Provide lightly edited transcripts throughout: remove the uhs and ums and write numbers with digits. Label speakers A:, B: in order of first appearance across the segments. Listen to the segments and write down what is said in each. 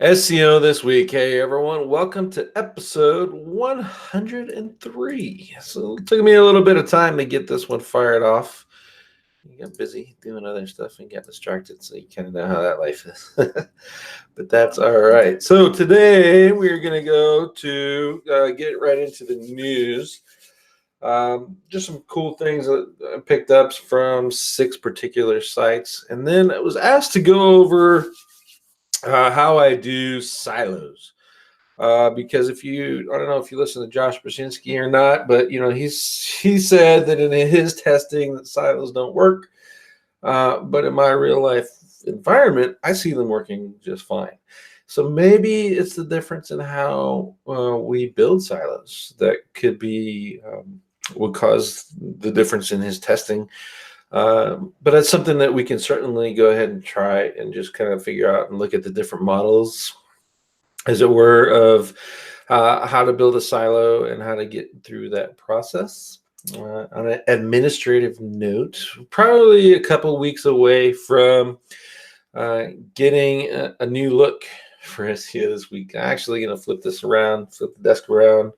A: SEO this week. Hey everyone, welcome to episode 103. So it took me a little bit of time to get this one fired off. You got busy doing other stuff and got distracted, so you kind of know how that life is. But that's all right. So today we're going to go to get right into the news. Just some cool things that I picked up from 6 particular sites. And then I was asked to go over how I do silos. Because I don't know if you listen to Josh Brzezinski or not, but he said that in his testing that silos don't work. But in my real life environment, I see them working just fine. So maybe it's the difference in how we build silos that could be would cause the difference in his testing. But that's something that we can certainly go ahead and try and just kind of figure out and look at the different models, as it were, of how to build a silo and how to get through that process. On an administrative note, probably a couple weeks away from getting a new look for SEO this week. I'm actually going to flip the desk around,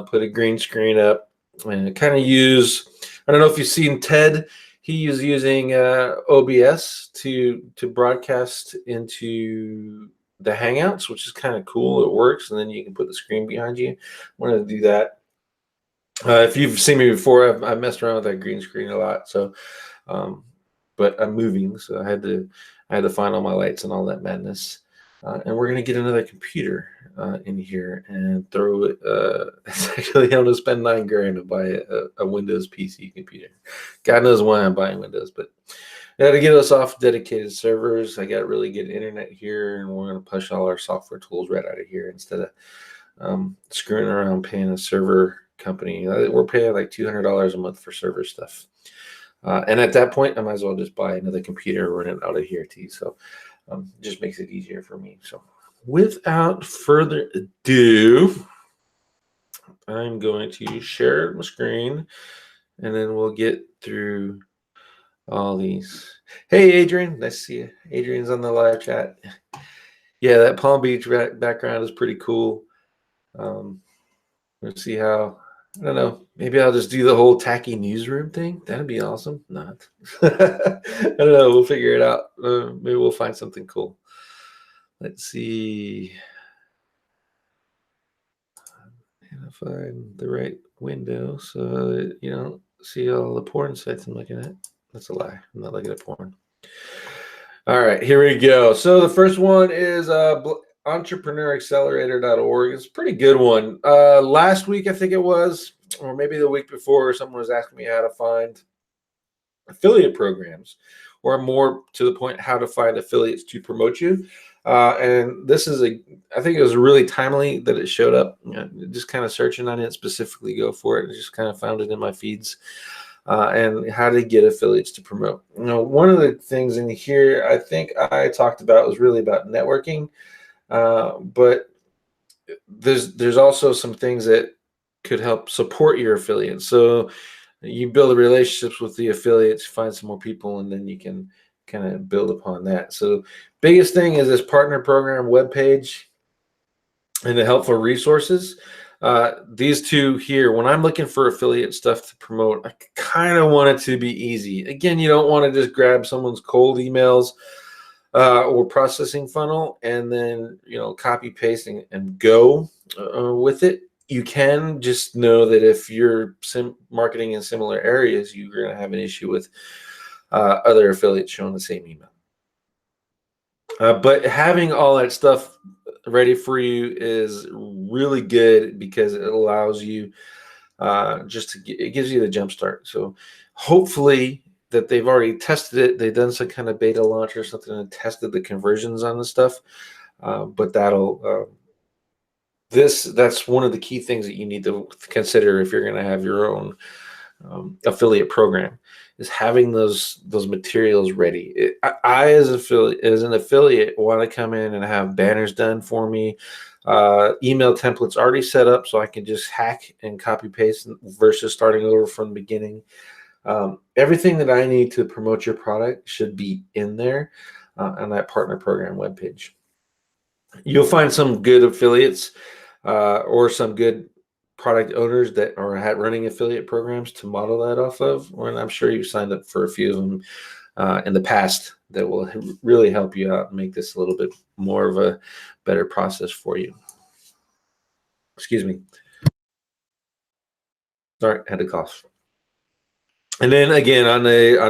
A: put a green screen up, and kind of use, I don't know if you've seen Ted. He is using OBS to broadcast into the Hangouts, which is kind of cool. It works, and then you can put the screen behind you. I wanted to do that. If you've seen me before, I've messed around with that green screen a lot. So, but I'm moving, so I had to find all my lights and all that madness. And we're gonna get another computer in here and throw it. It's actually, I'm gonna spend $9,000 to buy a Windows PC computer. God knows why I'm buying Windows, but I had to get us off dedicated servers. I got really good internet here, and we're gonna push all our software tools right out of here instead of screwing around paying a server company. We're paying like $200 a month for server stuff. And at that point, I might as well just buy another computer, run it out of here too. So it just makes it easier for me. So without further ado, I'm going to share my screen, and then we'll get through all these. Hey, Adrian, nice to see you. Adrian's on the live chat. Yeah, that Palm Beach background is pretty cool. Let's see how, I don't know, maybe I'll just do the whole tacky newsroom thing. That'd be awesome. Not. I don't know. We'll figure it out. Maybe we'll find something cool. Let's see. And find the right window so you don't see all the porn sites I'm looking at. That's a lie. I'm not looking at porn. All right, here we go. So the first one is entrepreneuraccelerator.org. It's a pretty good one. Last week, I think it was, or maybe the week before, someone was asking me how to find affiliate programs, or more to the point, how to find affiliates to promote you. And this is I think it was really timely that it showed up. Just kind of searching on it, specifically go for it, and just kind of found it in my feeds. And how to get affiliates to promote. One of the things in here I think I talked about was really about networking, but there's also some things that could help support your affiliates. So you build relationships with the affiliates, find some more people, and then you can kind of build upon that. So biggest thing is this partner program webpage and the helpful resources. These two here, when I'm looking for affiliate stuff to promote, I kind of want it to be easy. Again, you don't want to just grab someone's cold emails or processing funnel and then copy pasting and go with it. You can just know that if you're marketing in similar areas, you're going to have an issue with other affiliates showing the same email. But having all that stuff ready for you is really good because it allows you it gives you the jump start. So hopefully that they've already tested it. They've done some kind of beta launch or something and tested the conversions on the stuff. But that's one of the key things that you need to consider if you're going to have your own affiliate program, is having those materials ready. I as an affiliate want to come in and have banners done for me, email templates already set up so I can just hack and copy paste versus starting over from the beginning. Everything that I need to promote your product should be in there on that partner program webpage. You'll find some good affiliates or some good product owners that are running affiliate programs to model that off of. And I'm sure you've signed up for a few of them in the past that will really help you out and make this a little bit more of a better process for you. Excuse me. Sorry, I had to cough. And then again, on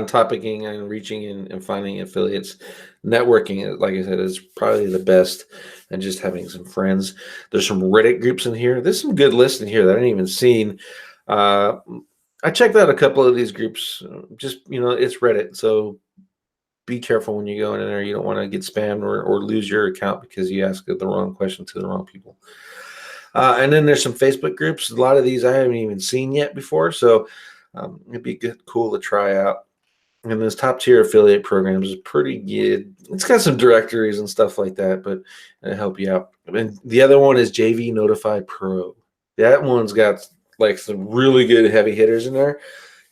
A: topicing and reaching and finding affiliates, networking, like I said, is probably the best. And just having some friends. There's some Reddit groups in here. There's some good lists in here that I hadn't even seen. Uh, I checked out a couple of these groups. Just it's Reddit, so be careful when you go in there. You don't want to get spammed or lose your account because you asked the wrong question to the wrong people. And then there's some Facebook groups. A lot of these I haven't even seen yet before, so it'd be cool to try out. And this top tier affiliate programs is pretty good. It's got some directories and stuff like that, but it'll help you out. And the other one is JV Notify Pro. That one's got like some really good heavy hitters in there.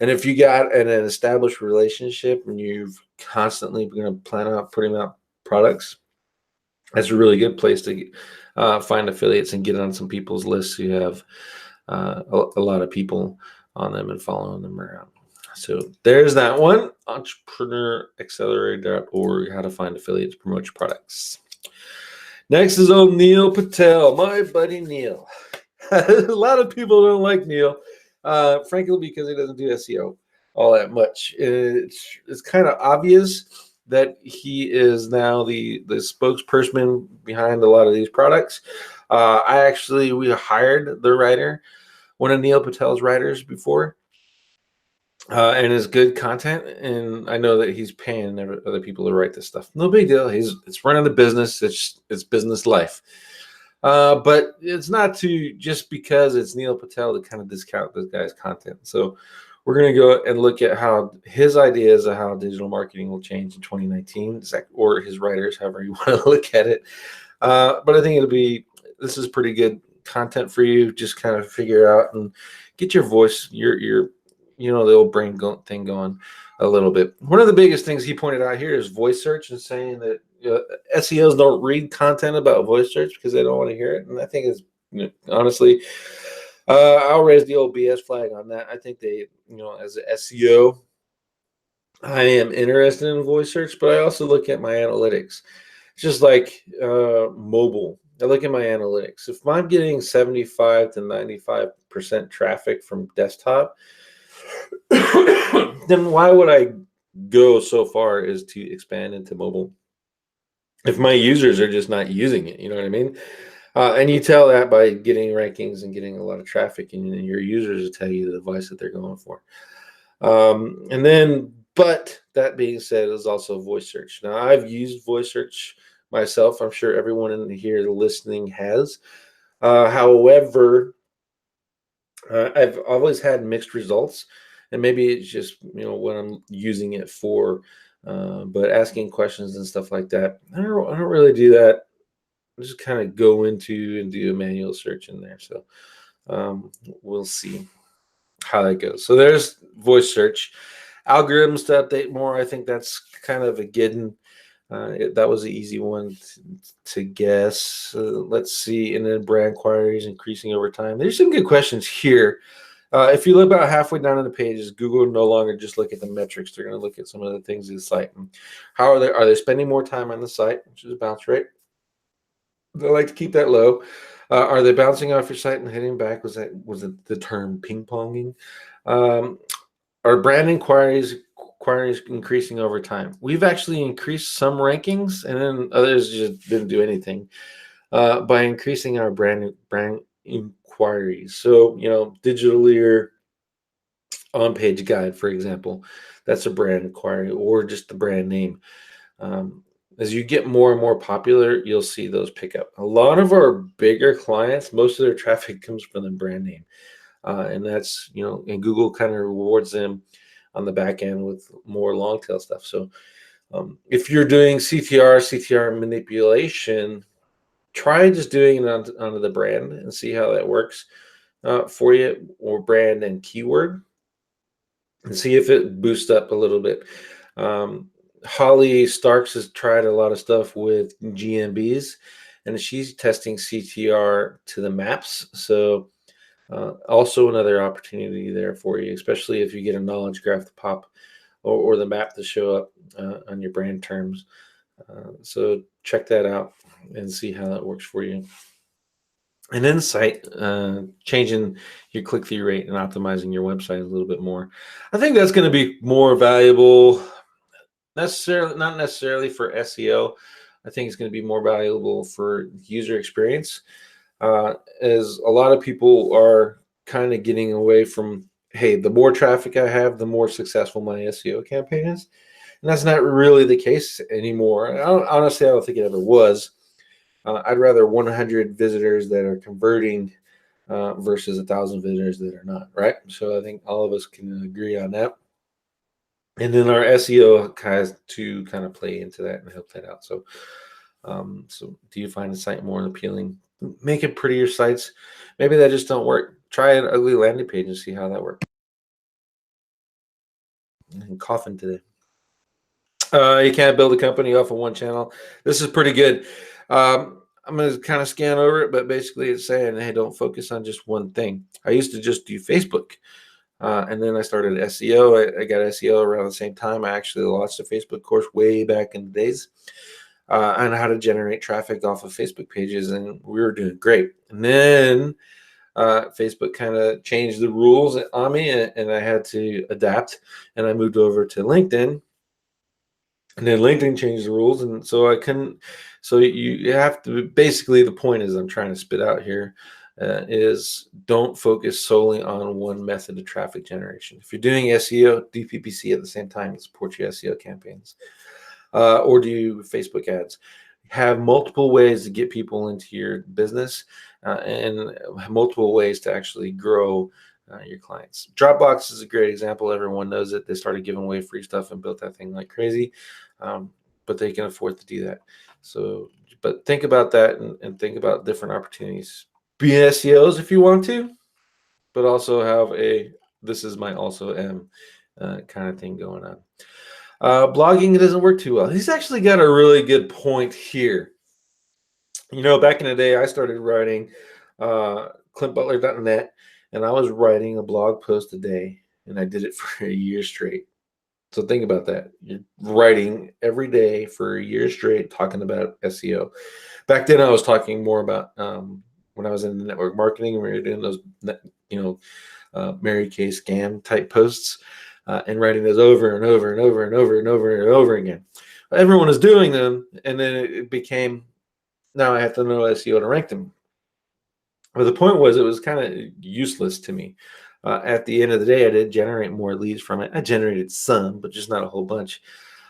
A: And if you got an established relationship and you've constantly going to plan out putting out products, that's a really good place to find affiliates and get on some people's lists who have a lot of people on them and following them around. So there's that one, entrepreneuraccelerator.org, how to find affiliates, promote your products. Next is old Neil Patel, my buddy Neil. A lot of people don't like Neil, frankly, because he doesn't do SEO all that much. It's kind of obvious that he is now the spokesperson behind a lot of these products. We hired the writer, one of Neil Patel's writers before, and is good content. And I know that he's paying other people to write this stuff. No big deal. It's running the business. It's business life. But it's not to just because it's Neil Patel to kind of discount this guy's content. So we're going to go and look at how his ideas of how digital marketing will change in 2019, or his writers, however you want to look at it. But I think this is pretty good content for you. Just kind of figure out and get your voice, your the old brain thing going a little bit. One of the biggest things he pointed out here is voice search, and saying that SEOs don't read content about voice search because they don't want to hear it. And I think it's honestly, I'll raise the old BS flag on that. I think they, as an SEO, I am interested in voice search, but I also look at my analytics. It's just like mobile. I look at my analytics. If I'm getting 75 to 95% traffic from desktop, then why would I go so far as to expand into mobile if my users are just not using it? You know what I mean? And you tell that by getting rankings and getting a lot of traffic, and your users will tell you the device that they're going for. But that being said, is also voice search. Now, I've used voice search myself. I'm sure everyone in here listening has. However, I've always had mixed results, and maybe it's just what I'm using it for. But asking questions and stuff like that, I don't really do that. I just kind of go into and do a manual search in there. So we'll see how that goes. So there's voice search. Algorithms to update more. I think that's kind of a given. That was an easy one to guess. Let's see. And then brand queries increasing over time. There's some good questions here. If you look about halfway down on the pages, Google no longer just look at the metrics. They're going to look at some of the things of the site. And how are they spending more time on the site, which is a bounce rate. They like to keep that low. Are they bouncing off your site and hitting back? Was it the term ping ponging? Are brand inquiries increasing over time? We've actually increased some rankings, and then others just didn't do anything by increasing our brand inquiries. So Digitaleer on-page guide, for example, that's a brand inquiry, or just the brand name. As you get more and more popular, you'll see those pick up. A lot of our bigger clients, most of their traffic comes from the brand name. And that's, and Google kind of rewards them on the back end with more long tail stuff. So if you're doing CTR manipulation, try just doing it onto the brand and see how that works for you, or brand and keyword, and see if it boosts up a little bit. Holly Starks has tried a lot of stuff with GMBs, and she's testing CTR to the maps. So also another opportunity there for you, especially if you get a knowledge graph to pop or the map to show up on your brand terms. So check that out and see how that works for you. An insight, changing your click-through rate and optimizing your website a little bit more. I think that's going to be more valuable, not necessarily for SEO. I think it's going to be more valuable for user experience, as a lot of people are kind of getting away from, hey, the more traffic I have, the more successful my SEO campaign is. And that's not really the case anymore. Honestly, I don't think it ever was. I'd rather 100 visitors that are converting versus 1,000 visitors that are not, right? So I think all of us can agree on that. And then our SEO has to kind of play into that and help that out. So, so do you find the site more appealing? Make it prettier sites. Maybe that just don't work. Try an ugly landing page and see how that works. And coughing today. You can't build a company off of one channel. This is pretty good. I'm going to kind of scan over it, but basically it's saying, hey, don't focus on just one thing. I used to just do Facebook. And then I started SEO. I got SEO around the same time. I actually launched a Facebook course way back in the days on how to generate traffic off of Facebook pages, and we were doing great. And then Facebook kind of changed the rules on me, and I had to adapt. And I moved over to LinkedIn, and then LinkedIn changed the rules, and so I couldn't. So you have to, basically, the point is I'm trying to spit out here is don't focus solely on one method of traffic generation. If you're doing SEO, do PPC at the same time and support your SEO campaigns, or do Facebook ads. Have multiple ways to get people into your business, and multiple ways to actually grow your clients. Dropbox is a great example. Everyone knows it. They started giving away free stuff and built that thing like crazy, but they can afford to do that. So, but think about that and think about different opportunities. Be SEOs if you want to, but also have a this is my also am kind of thing going on. Blogging doesn't work too well. He's actually got a really good point here. You know, back in the day, I started writing clintbutler.net, and I was writing a blog post a day, and I did it for a year straight. So think about that. You're writing every day for a year straight, talking about SEO. Back then, I was talking more about when I was in network marketing, we were doing those, Mary Kay scam type posts, and writing those over and over and over and over and over and over again. Everyone was doing them, and then it became, now I have to know SEO to rank them. But the point was, it was kind of useless to me. At the end of the day, I did generate more leads from it. I generated some, but just not a whole bunch.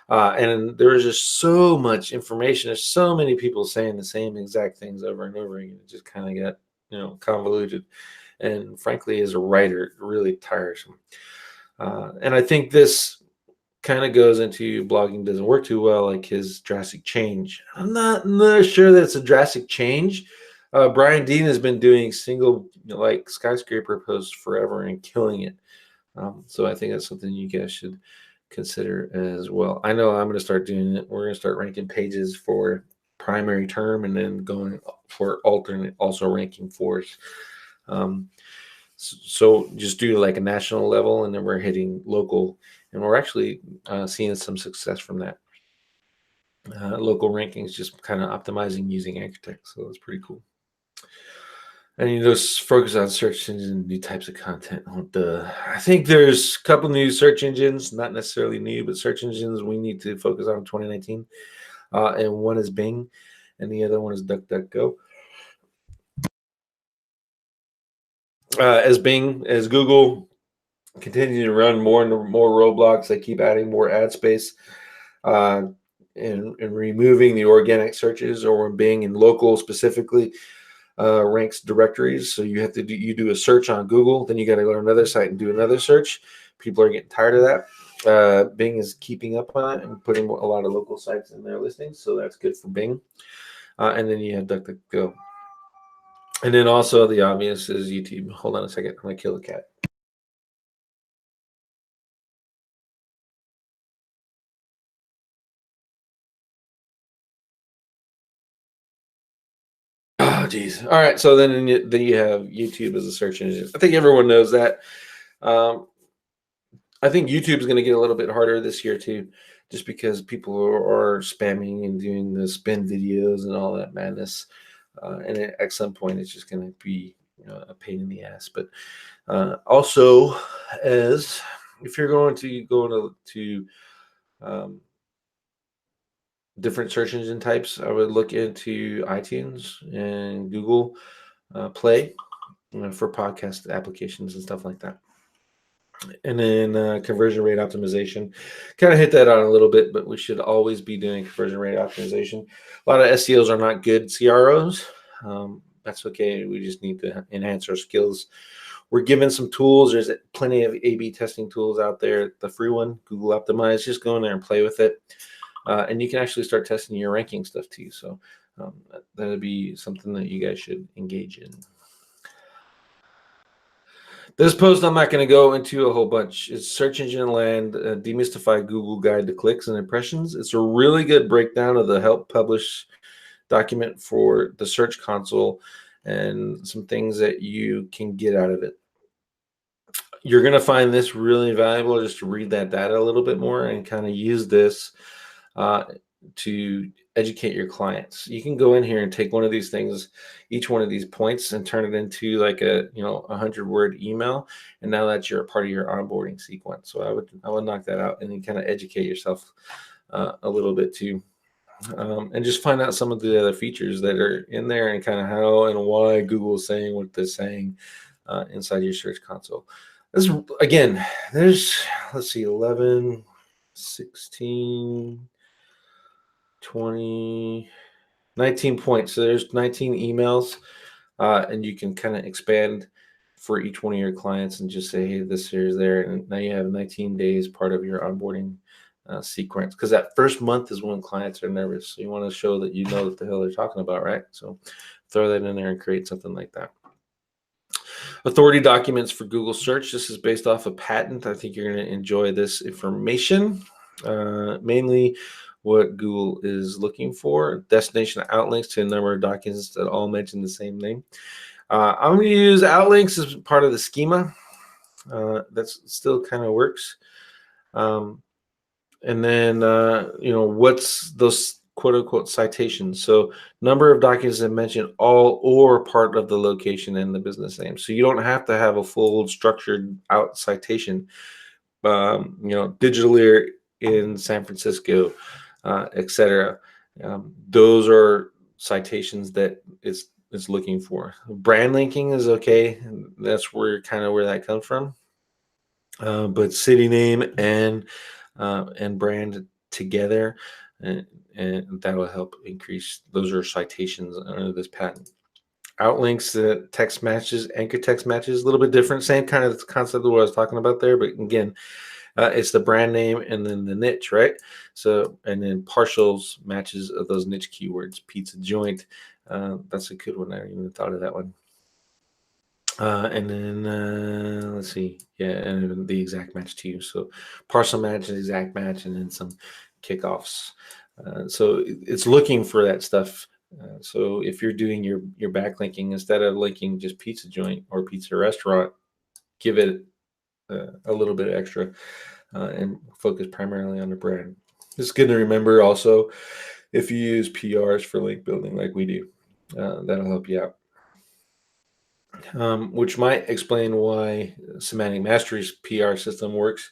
A: And there was just so much information. There's so many people saying the same exact things over and over again. It just kind of got, convoluted. And frankly, as a writer, really tiresome. And I think this kind of goes into blogging doesn't work too well, like his drastic change. I'm not sure that it's a drastic change. Brian Dean has been doing single like skyscraper posts forever and killing it. So I think that's something you guys should consider as well. I know I'm going to start doing it. We're going to start ranking pages for primary term and then going for alternate, also ranking fours. So just do like a national level, and then we're hitting local, and we're actually seeing some success from that. Local rankings, just kind of optimizing using anchor text, so that's pretty cool. And just focus on search engines and new types of content. I think there's a couple new search engines, not necessarily new, but search engines we need to focus on in 2019. And one is Bing, and the other one is DuckDuckGo. As Google continue to run more and more roadblocks, they keep adding more ad space, and removing the organic searches, or Bing and local specifically ranks directories. So you do a search on Google, then you got to go to another site and do another search. People are getting tired of that. Bing is keeping up on it and putting a lot of local sites in their listings, so that's good for Bing. And then you have DuckDuckGo. And then also the obvious is YouTube. Hold on a second, I'm gonna kill the cat. geez. All right. So then you have YouTube as a search engine. I think everyone knows that. Um, I think YouTube is going to get a little bit harder this year too, just because people are spamming and doing the spin videos and all that madness. And at some point, it's just going to be a pain in the ass. But also, as if you're going to go to um, different search engine types, I would look into iTunes and Google Play for podcast applications and stuff like that. And then conversion rate optimization, kind of hit that on a little bit, but we should always be doing conversion rate optimization. A lot of SEOs are not good CROs. That's okay. We just need to enhance our skills. We're given some tools. There's plenty of A/B testing tools out there. The free one, Google Optimize, just go in there and play with it. And you can actually start testing your ranking stuff too. So that'd be something that you guys should engage in. This post, I'm not going to go into a whole bunch. It's Search Engine Land, Demystify Google Guide to Clicks and Impressions. It's a really good breakdown of the help publish document for the Search Console and some things that you can get out of it. You're going to find this really valuable just to read that data a little bit more and kind of use this to educate your clients. You can go in here and take one of these things, each one of these points, and turn it into like a 100-word email, and now that's part of your onboarding sequence. So I would knock that out and then kind of educate yourself a little bit too, and just find out some of the other features that are in there and kind of how and why Google is saying what they're saying inside your Search Console. This again, there's 11, 16. 20, 19 points. So there's 19 emails, and you can kind of expand for each one of your clients and just say, hey, this here's there. And now you have 19 days part of your onboarding sequence, because that first month is when clients are nervous. So you want to show that you know what the hell they're talking about, right? So throw that in there and create something like that. Authority documents for Google search. This is based off a patent. I think you're going to enjoy this information. Mainly what Google is looking for. Destination outlinks to a number of documents that all mention the same name. I'm going to use outlinks as part of the schema. That still kind of works. And then, what's those quote unquote citations? So number of documents that mention all or part of the location and the business name. So you don't have to have a full structured out citation. Digitaleer in San Francisco, etc. Those are citations that it's looking for. Brand linking is okay. That's where that comes from. But city name and brand together, and that will help increase. Those are citations under this patent. Outlinks, text matches, anchor text matches, a little bit different. Same kind of concept of what I was talking about there, but again, it's the brand name and then the niche, right? So, and then partials matches of those niche keywords. Pizza joint, that's a good one. I didn't even thought of that one. And then let's see, yeah, and the exact match too. So partial match, an exact match, and then some kickoffs. So it's looking for that stuff. So if you're doing your backlinking, instead of linking just pizza joint or pizza restaurant, give it a little bit extra and focus primarily on the brand. It's good to remember also, if you use PRs for link building like we do, that'll help you out. Which might explain why Semantic Mastery's PR system works.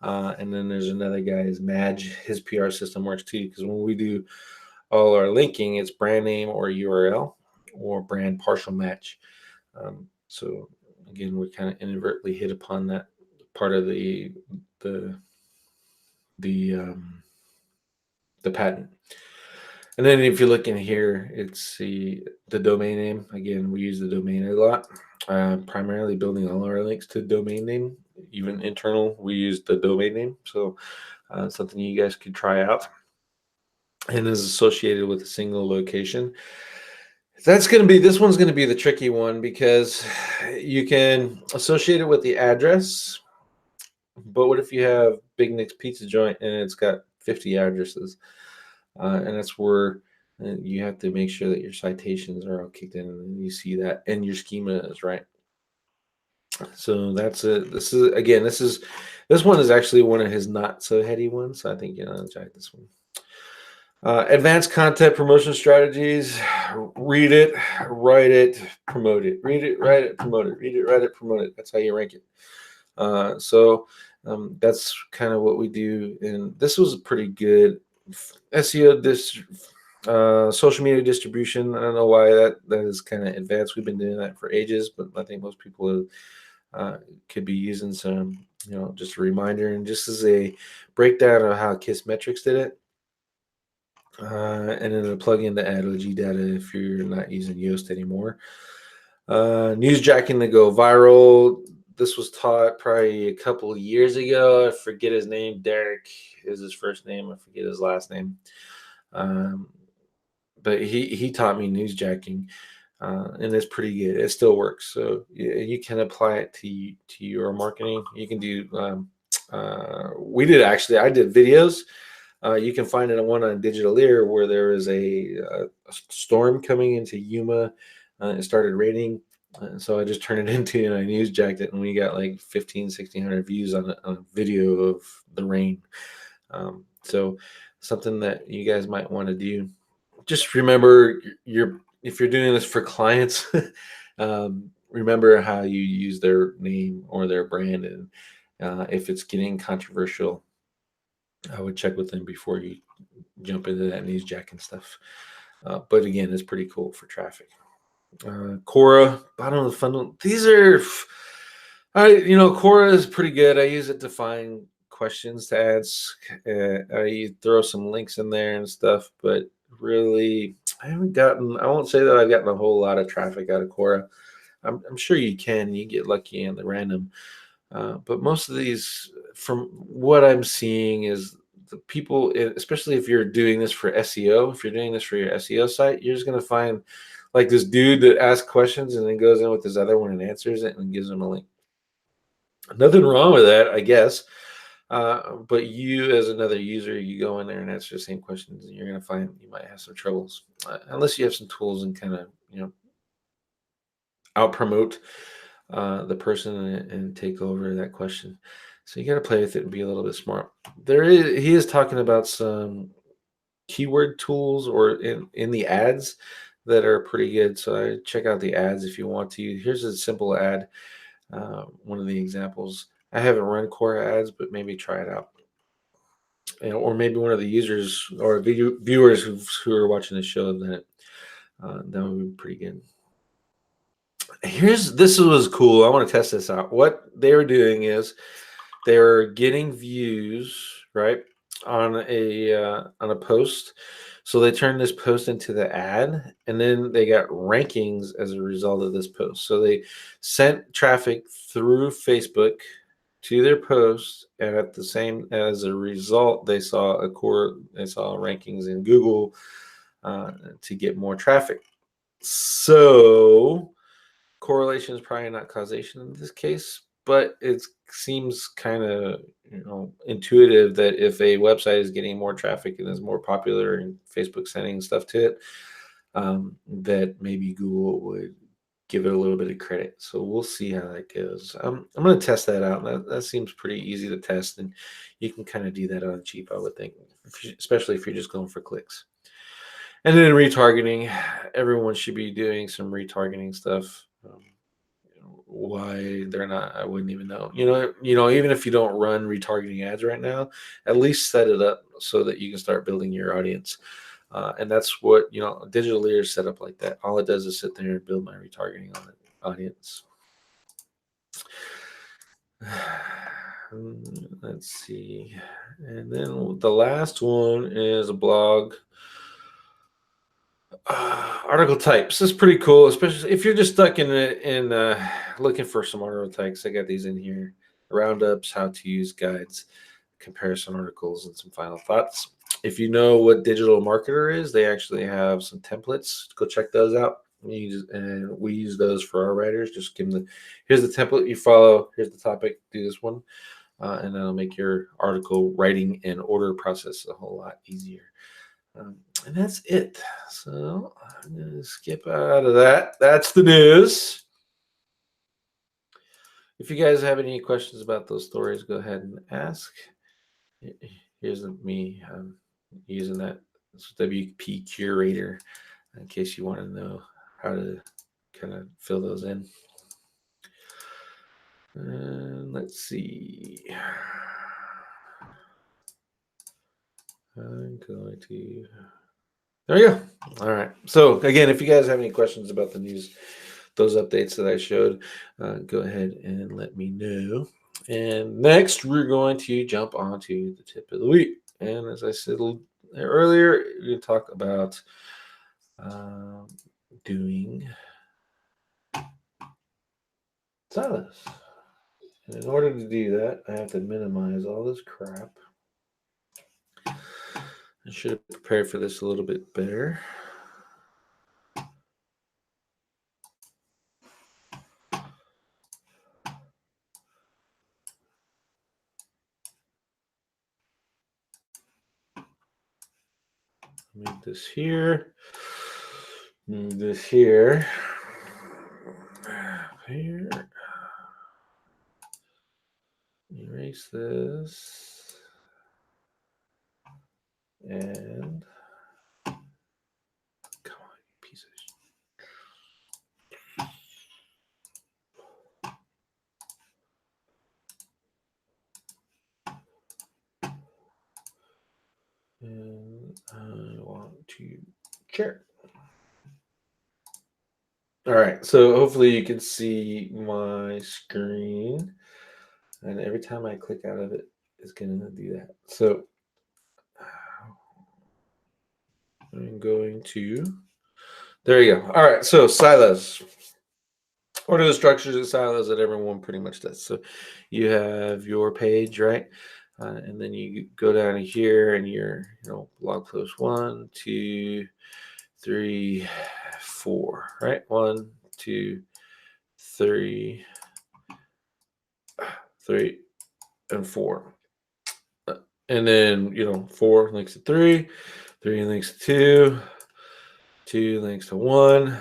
A: And then there's another guy's Madge, his PR system works too, because when we do all our linking, it's brand name or URL or brand partial match. So again, we kind of inadvertently hit upon that part of the patent. And then if you look in here, it's the domain name. Again, we use the domain a lot, primarily building all our links to domain name. Even internal, we use the domain name. So something you guys could try out, and is associated with a single location. This one's going to be the tricky one, because you can associate it with the address. But what if you have Big Nick's Pizza Joint and it's got 50 addresses? And that's where And you have to make sure that your citations are all kicked in, and you see that, and your schema is right. So that's it. This one is actually one of his not so heady ones. So I think you'll enjoy this one. Advanced content promotion strategies. Read it, write it, promote it. Read it, write it, promote it. Read it, write it, promote it. That's how you rank it. That's kind of what we do. And this was pretty good SEO. Social media distribution. I don't know why that is kind of advanced. We've been doing that for ages, but I think most people could be using some, just a reminder. And just as a breakdown of how KISS Metrics did it. And then a plugin to add OG data if you're not using Yoast anymore. Newsjacking to go viral. This was taught probably a couple of years ago. I forget his name. Derek is his first name. I forget his last name. But he taught me newsjacking, and it's pretty good. It still works. So you can apply it to your marketing. You can do. I did videos. You can find it one on Digitaleer where there is a storm coming into Yuma. It started raining. So I just turned it into a news jacket, and we got like 1,600 views on a video of the rain. So something that you guys might want to do. Just remember, if you're doing this for clients, remember how you use their name or their brand, and if it's getting controversial, I would check with them before you jump into that newsjack and stuff. But again, it's pretty cool for traffic. Quora, bottom of the funnel. These are, Quora is pretty good. I use it to find questions to ask. I throw some links in there and stuff, but really, I won't say that I've gotten a whole lot of traffic out of Quora. I'm sure you can. You get lucky in the random. But most of these, from what I'm seeing, is the people, especially if you're doing this for SEO, if you're doing this for your SEO site, you're just going to find like this dude that asks questions and then goes in with this other one and answers it and gives them a link. Nothing wrong with that, I guess. But you, as another user, you go in there and answer the same questions, and you're going to find you might have some troubles unless you have some tools and kind of out promote the person and take over that question. So you got to play with it and be a little bit smart. He is talking about some keyword tools or in the ads that are pretty good. So I check out the ads if you want to. Here's a simple ad. One of the examples. I haven't run Quora ads, but maybe try it out. Or maybe one of the users or viewers who are watching the show that would be pretty good. This was cool. I want to test this out. What they were doing is they were getting views right on a post. So they turned this post into the ad, and then they got rankings as a result of this post. So they sent traffic through Facebook to their post, and at the same as a result, they saw rankings in Google to get more traffic. So correlation is probably not causation in this case, but it seems kind of intuitive that if a website is getting more traffic and is more popular and Facebook sending stuff to it, that maybe Google would give it a little bit of credit. So we'll see how that goes. I'm going to test that out. That seems pretty easy to test, and you can kind of do that on cheap, I would think, especially if you're just going for clicks. And then retargeting, everyone should be doing some retargeting stuff. Why they're not, I wouldn't even know. Even if you don't run retargeting ads right now, at least set it up so that you can start building your audience. And that's what Digitaleer is set up like that. All it does is sit there and build my retargeting on the audience. Let's see, and then the last one is a blog. Article types. This is pretty cool, especially if you're just stuck in looking for some article types. I got these in here: roundups, how to use guides, comparison articles, and some final thoughts. If you know what Digital Marketer is, they actually have some templates. Go check those out. And we use those for our writers. Just give them here's the template you follow. Here's the topic. Do this one, and that'll make your article writing and order process a whole lot easier. And that's it. So I'm going to skip out of that. That's the news. If you guys have any questions about those stories, go ahead and ask. Here's me using that WP Curator in case you want to know how to kind of fill those in. And let's see. I'm going to. There you go. All right. So again, if you guys have any questions about the news, those updates that I showed, go ahead and let me know. And next, we're going to jump onto the tip of the week. And as I said earlier, we're going to talk about doing silos. And in order to do that, I have to minimize all this crap. I should have prepared for this a little bit better. Move this here. Move this here. Here. Erase this. And come on, piece of shit. And I want to share. All right, so hopefully you can see my screen. And every time I click out of it, it's going to do that. So I'm going to, there you go. All right, so silos. What are the structures of silos that everyone pretty much does? So you have your page, right? And then you go down here and your blog post 1, 2, 3, 4, right? 1, 2, 3, 3, and 4. And then 4 links to 3, 3 links to 2, 2 links to 1,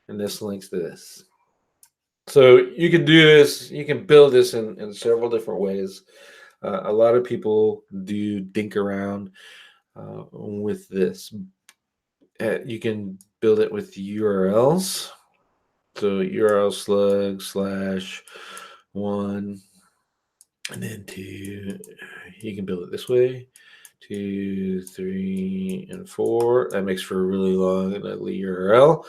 A: and this links to this. So you can do this, you can build this in several different ways. A lot of people do dink around with this. You can build it with URLs. So URL slug /1 and then 2. You can build it this way. 2, 3, and 4. That makes for a really long and ugly URL.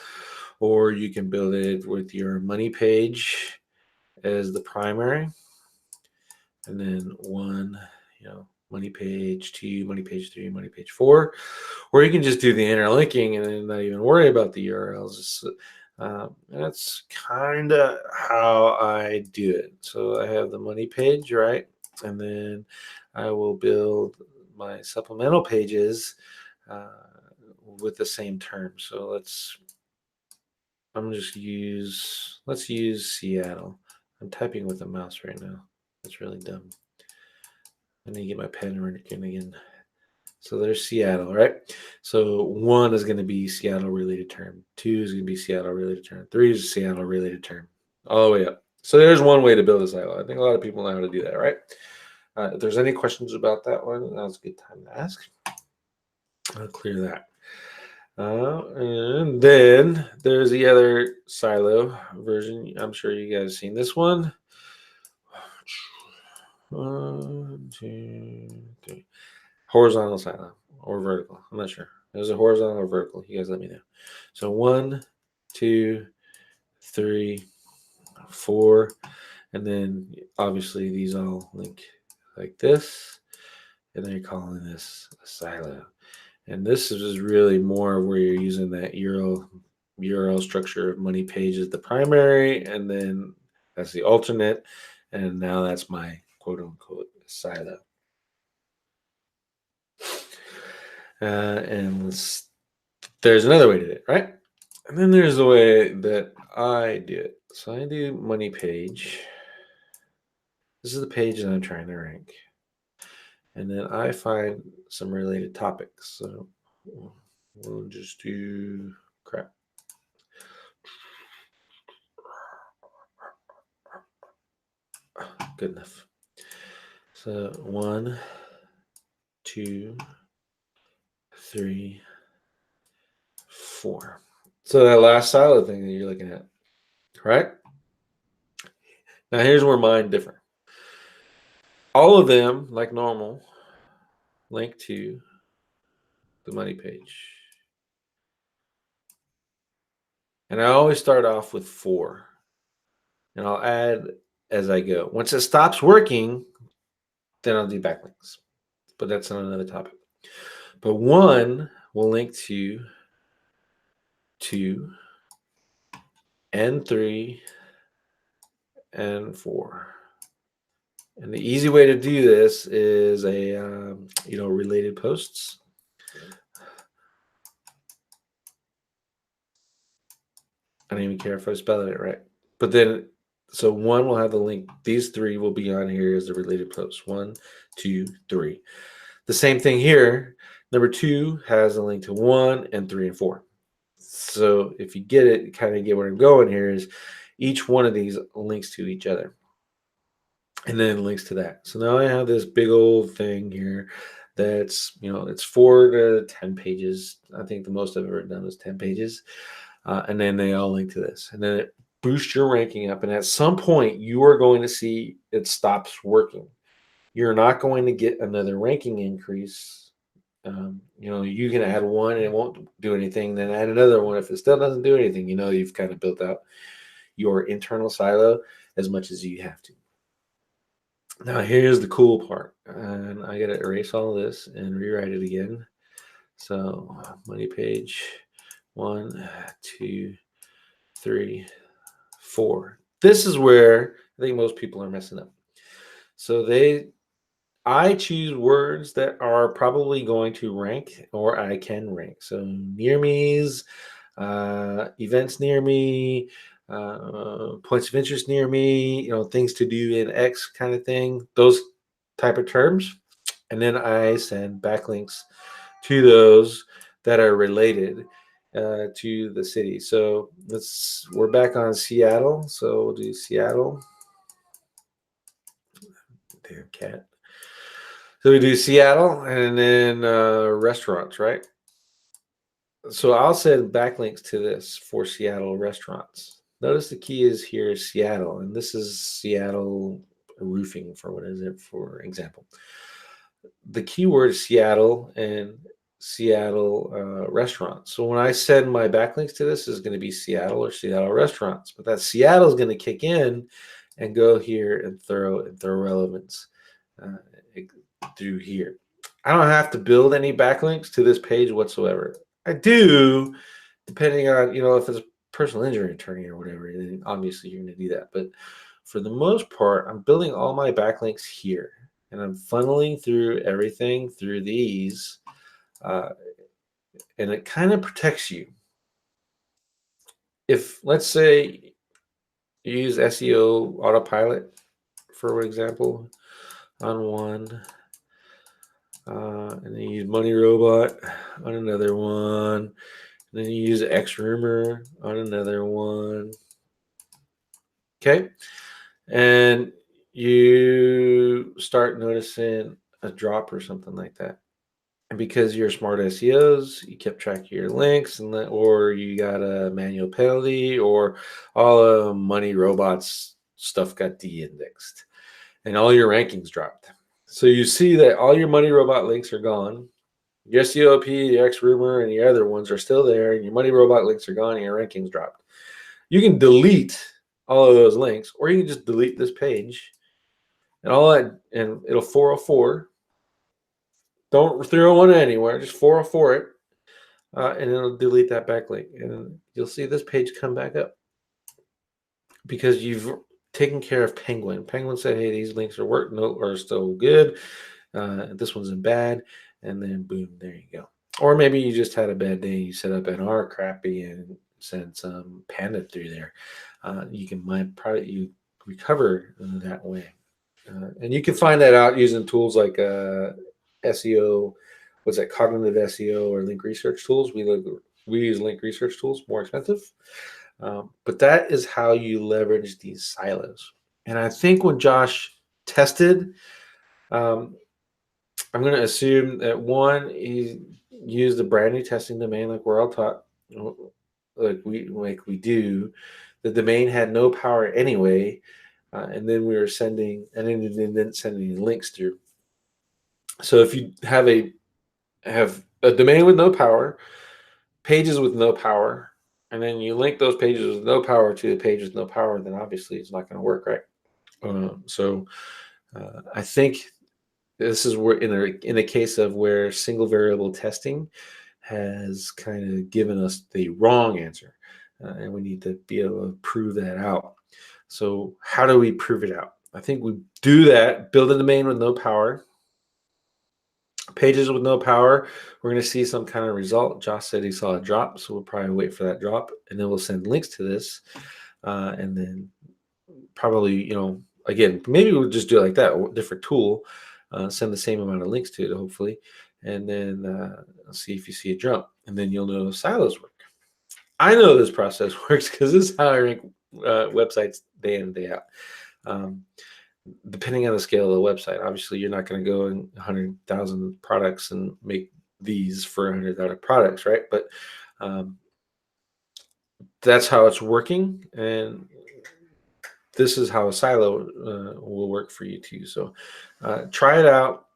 A: Or you can build it with your money page as the primary. And then 1, money page 2, money page 3, money page 4. Or you can just do the interlinking and then not even worry about the URLs. That's kind of how I do it. So I have the money page, right? And then I will build my supplemental pages with the same term. So let's use Seattle. I'm typing with a mouse right now. That's really dumb. I need to get my pen working again. So there's Seattle, right? So 1 is going to be Seattle related term. 2 is going to be Seattle related term. 3 is Seattle related term. All the way up. So there's one way to build a silo. I think a lot of people know how to do that, right? If there's any questions about that one, now's a good time to ask. I'll clear that. And then there's the other silo version. I'm sure you guys have seen this one. 1, 2, 3. Horizontal silo or vertical. I'm not sure. Is it horizontal or vertical? You guys let me know. So 1, 2, 3, 4. And then obviously these all link like this. And then you're calling this a silo. And this is really more where you're using that URL structure of money page as the primary, and then that's the alternate. And now that's my quote unquote silo. And there's another way to do it, right? And then there's the way that I do it. So I do money page. This is the page that I'm trying to rank. And then I find some related topics. So We'll just do crap. Good enough. So 1, 2, 3, 4. So that last silo thing that you're looking at, right? Now here's where mine differ. All of them, like normal, link to the money page. And I always start off with 4. And I'll add as I go. Once it stops working, then I'll do backlinks. But that's on another topic. But 1 will link to 2 and 3 and 4. And the easy way to do this is a related posts. I don't even care if I spell it right. But then, so 1 will have the link. These 3 will be on here as the related posts. 1, 2, 3. The same thing here. Number 2 has a link to 1 and 3 and 4. So if you get it, kind of get where I'm going here is each one of these links to each other. And then links to that. So now I have this big old thing here that's, it's 4 to 10 pages. I think the most I've ever done is 10 pages. And then they all link to this. And then it boosts your ranking up. And at some point, you are going to see it stops working. You're not going to get another ranking increase. You can add 1 and it won't do anything. Then add another one. If it still doesn't do anything, you've kind of built out your internal silo as much as you have to. Now, here's the cool part. And I got to erase all this and rewrite it again. So, money page 1, 2, 3, 4. This is where I think most people are messing up. So I choose words that are probably going to rank or I can rank. So near me's, events near me, points of interest near me, things to do in X kind of thing, those type of terms. And then I send backlinks to those that are related to the city. So we're back on Seattle. So we'll do Seattle. Damn cat. So we do Seattle and then restaurants, right? So I'll send backlinks to this for Seattle restaurants. Notice the key is here Seattle, and this is Seattle roofing for example. The keyword is Seattle and Seattle restaurants. So when I send my backlinks to this, is going to be Seattle or Seattle restaurants, but that Seattle is going to kick in and go here and throw relevance through here. I don't have to build any backlinks to this page whatsoever. I do, depending on, if it's a personal injury attorney or whatever, then obviously you're going to do that. But for the most part, I'm building all my backlinks here. And I'm funneling through everything through these. And it kind of protects you. If, let's say, you use SEO autopilot, for example, on one, and then you use Money Robot on another one, and then you use X Rumor on another one. Okay, and you start noticing a drop or something like that. And because you're smart SEOs, you kept track of your links, or you got a manual penalty, or all Money Robots stuff got de-indexed, and all your rankings dropped. So you see that all your Money Robot links are gone. Your SEOP, your X Rumor, and your other ones are still there, and your Money Robot links are gone, and your rankings dropped. You can delete all of those links, or you can just delete this page, and all that, and it'll 404. Don't 301 anywhere, just 404 it, and it'll delete that backlink, and you'll see this page come back up because you've taken care of Penguin. Penguin said, "Hey, these links are still good. This one's in bad," and then boom, there you go. Or maybe you just had a bad day. You set up NR crappy and sent some Panda through there. You can you recover that way, and you can find that out using tools like SEO what's that, cognitive SEO or link research tools. We use link research tools, more expensive. But that is how you leverage these silos. And I think when Josh tested, um, I'm going to assume that one, he used a brand new testing domain like we're all taught, like we do. The domain had no power anyway, and then we were sending, and then didn't send any links through. So if you have a domain with no power, pages with no power, and then you link those pages with no power to the page with no power, then obviously it's not going to work, right? I think this is where in a case of where single variable testing has kind of given us the wrong answer, and we need to be able to prove that out. So how do we prove it out? I think we do that, build a domain with no power, pages with no power. We're going to see some kind of result. Josh said he saw a drop, so we'll probably wait for that drop, and then we'll send links to this, and then probably, again, maybe we'll just do it like that, different tool, send the same amount of links to it, hopefully, and then see if you see a jump, and then you'll know silos work. I know this process works because this is how I rank websites day in and day out. Depending on the scale of the website, obviously you're not going to go in 100,000 products and make these for 100,000 products, right? But that's how it's working, and this is how a silo will work for you too. So try it out,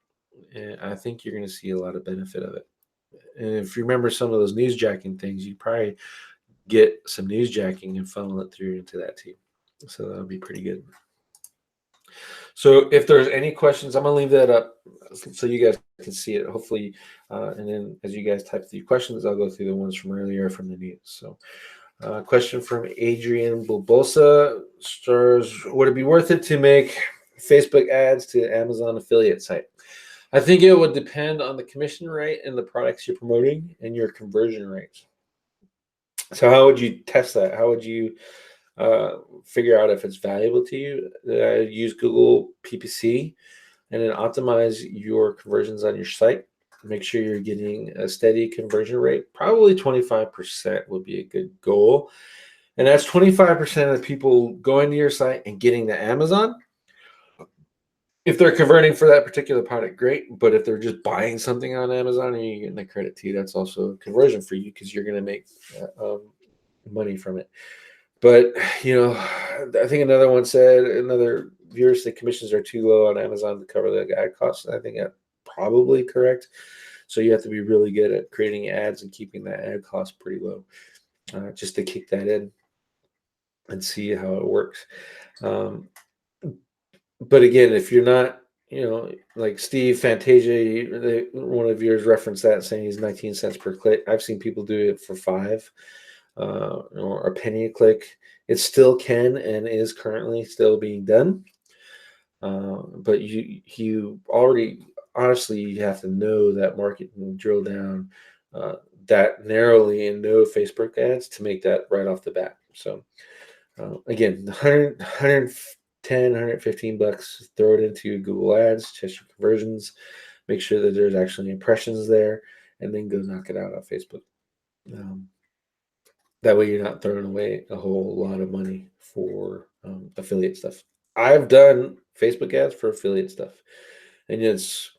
A: and I think you're going to see a lot of benefit of it. And if you remember some of those newsjacking things, you probably get some newsjacking and funnel it through into that too. So that'll be pretty good. So if there's any questions, I'm going to leave that up so you guys can see it, hopefully. And then as you guys type through questions, I'll go through the ones from earlier from the news. So question from Adrian Bulbosa. Stars, would it be worth it to make Facebook ads to Amazon affiliate site? I think it would depend on the commission rate and the products you're promoting and your conversion rates. So how would you test that? How would you figure out if it's valuable to you? Use Google PPC and then optimize your conversions on your site. Make sure you're getting a steady conversion rate. Probably 25% would be a good goal. And that's 25% of the people going to your site and getting to Amazon. If they're converting for that particular product, great. But if they're just buying something on Amazon and you're getting the credit too, that's also a conversion for you because you're going to make money from it. But, I think another viewer said commissions are too low on Amazon to cover the ad costs. I think that's probably correct. So you have to be really good at creating ads and keeping that ad cost pretty low, just to kick that in and see how it works. But again, if you're not, like Steve Fantasia, one of yours referenced that saying he's 19 cents per click. I've seen people do it for 5 or a penny a click. It still can and is currently still being done. But you already, honestly, you have to know that market and drill down that narrowly and know Facebook ads to make that right off the bat. So again, 110, 115 bucks, throw it into Google Ads, test your conversions, make sure that there's actually impressions there, and then go knock it out on Facebook. That way you're not throwing away a whole lot of money for affiliate stuff. I've done Facebook ads for affiliate stuff, and it's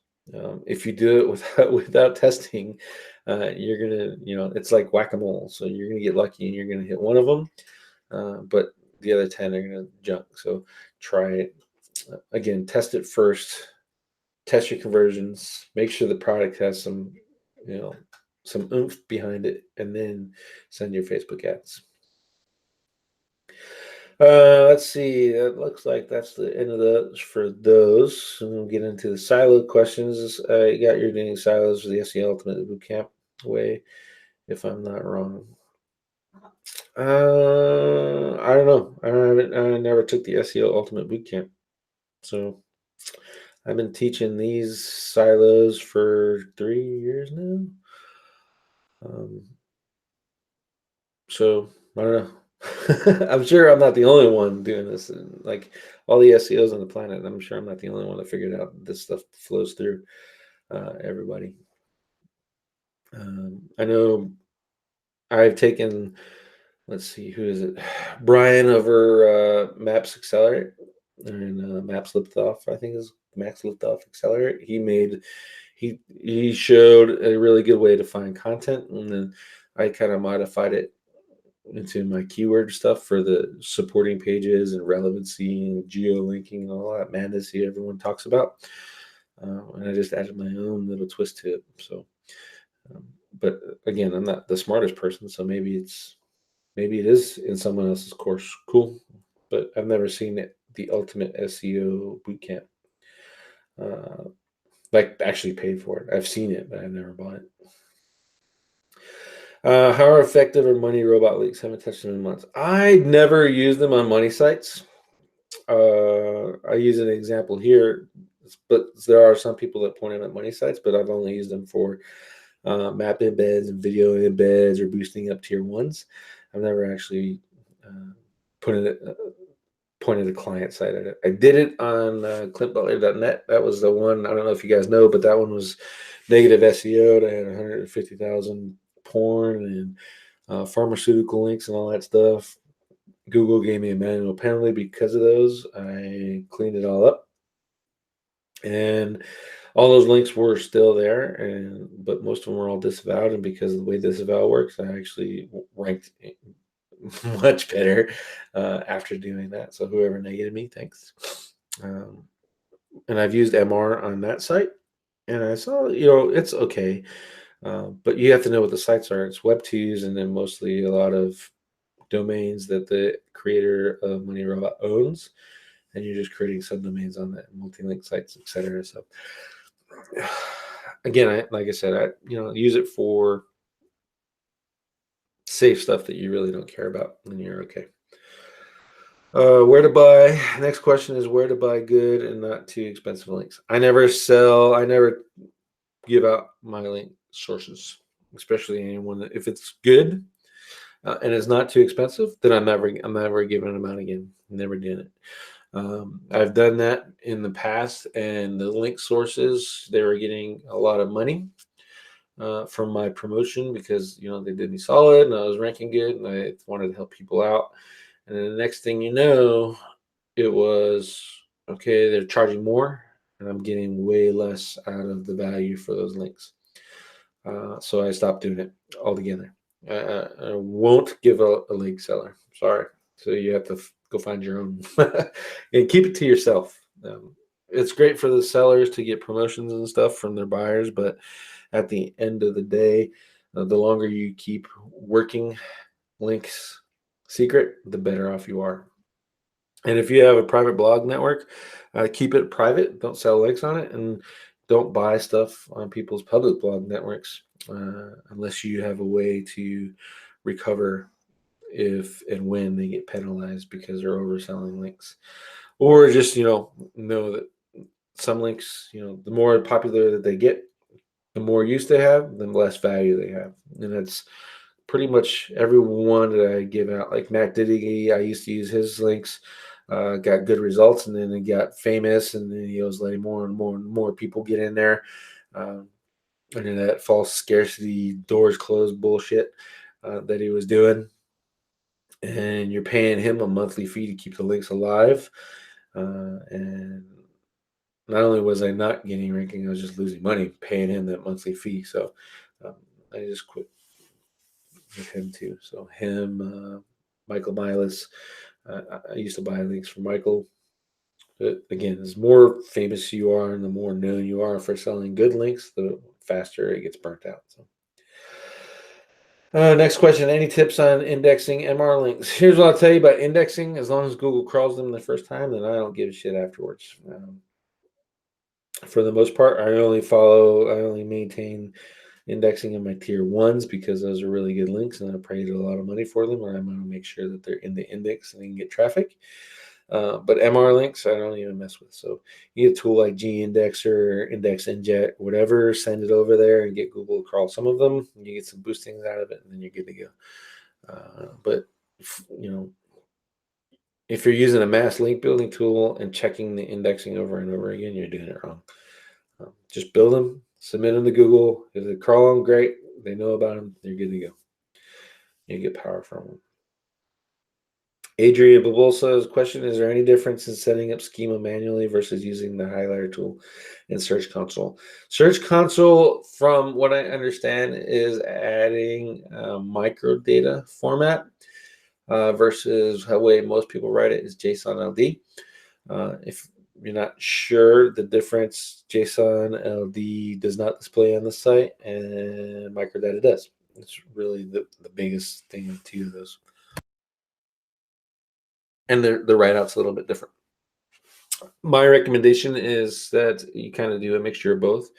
A: if you do it without testing, you're gonna, it's like whack-a-mole. So you're gonna get lucky and you're gonna hit one of them, but the other 10 are gonna junk. So try it again. Test it first. Test your conversions. Make sure the product has some, some oomph behind it, and then send your Facebook ads. Let's see. That looks like that's the end of those for those. And we'll get into the silo questions. You got your doing silos for the SEO Ultimate Bootcamp way, if I'm not wrong. I don't know. I never took the SEO Ultimate Bootcamp, so I've been teaching these silos for 3 years now. So I don't know. I'm sure I'm not the only one doing this. Like all the SEOs on the planet, I'm sure I'm not the only one that figured out this stuff flows through everybody. I know I've taken, let's see, who is it? Brian over Maps Accelerate and Maps Liftoff, I think is Max Liftoff Accelerate. He showed a really good way to find content, and then I kind of modified it into my keyword stuff for the supporting pages and relevancy and geo linking and all that madness everyone talks about. And I just added my own little twist to it. So, um, but again, I'm not the smartest person, so maybe it is in someone else's course. Cool, but I've never seen it. The ultimate SEO bootcamp, uh, like actually paid for it. I've seen it, but I've never bought it. How effective are money robot leaks? Haven't touched them in months. I never use them on money sites. I use an example here, but there are some people that point them at money sites, but I've only used them for map embeds and video embeds or boosting up tier ones. I've never actually uh, put it pointed a client site at it. I did it on clintbutler.net. That was the one. I don't know if you guys know, but that one was negative SEO. They had 150,000 porn and pharmaceutical links and all that stuff. Google gave me a manual penalty because of those. I cleaned it all up, and all those links were still there, but most of them were all disavowed. And because of the way disavow works, I actually ranked much better after doing that. So whoever negated me, thanks. Um, and I've used MR on that site, and I saw, it's okay, but you have to know what the sites are. It's Web 2s, and then mostly a lot of domains that the creator of Money Robot owns, and you're just creating subdomains on that, multi-link sites, etc. So again, like I said, I use it for safe stuff that you really don't care about, and you're okay. Where to buy? Next question is where to buy good and not too expensive links. I never give out my link sources, especially anyone if it's good and it's not too expensive, then I'm never giving them out again. Never did it. I've done that in the past, and the link sources, they were getting a lot of money from my promotion because they did me solid and I was ranking good and I wanted to help people out. And then the next thing you know, it was okay, they're charging more and I'm getting way less out of the value for those links. So I stopped doing it altogether. I won't give a link seller. Sorry. So you have to go find your own and keep it to yourself. It's great for the sellers to get promotions and stuff from their buyers, but at the end of the day, the longer you keep working links secret, the better off you are. And if you have a private blog network, keep it private. Don't sell links on it, and don't buy stuff on people's public blog networks unless you have a way to recover if and when they get penalized because they're overselling links. Or just know that some links, the more popular that they get, the more use they have, the less value they have, and that's pretty much every one that I give out. Like Mac Diddy, I used to use his links, got good results, and then he got famous, and then he was letting more and more and more people get in there. Um, and that false scarcity, doors closed bullshit that he was doing. And you're paying him a monthly fee to keep the links alive. And not only was I not getting ranking, I was just losing money paying him that monthly fee. So um, I just quit with him too. So him, Michael Milas. I used to buy links from Michael. But again, as more famous you are and the more known you are for selling good links, the faster it gets burnt out. So. Next question. Any tips on indexing MR links? Here's what I'll tell you about indexing. As long as Google crawls them the first time, then I don't give a shit afterwards. For the most part, I only maintain indexing in my tier ones because those are really good links and I paid a lot of money for them, or I'm going to make sure that they're in the index and they can get traffic. But MR links, I don't even mess with. So you get a tool like G-Index or Index Inject, whatever, send it over there and get Google to crawl some of them. And you get some boostings out of it, and then you're good to go. But if you're using a mass link building tool and checking the indexing over and over again, you're doing it wrong. Just build them, submit them to Google. If they crawl them, great. they know about them, they're good to go. You get power from them. Adria Babolsa's question: is there any difference in setting up schema manually versus using the highlighter tool in Search Console? Search Console, from what I understand, is adding microdata format versus how way most people write it is JSON LD. If you're not sure the difference, JSON LD does not display on the site, and microdata does. It's really the biggest thing of two of those. And the write-out's a little bit different. My recommendation is that you kind of do a mixture of both,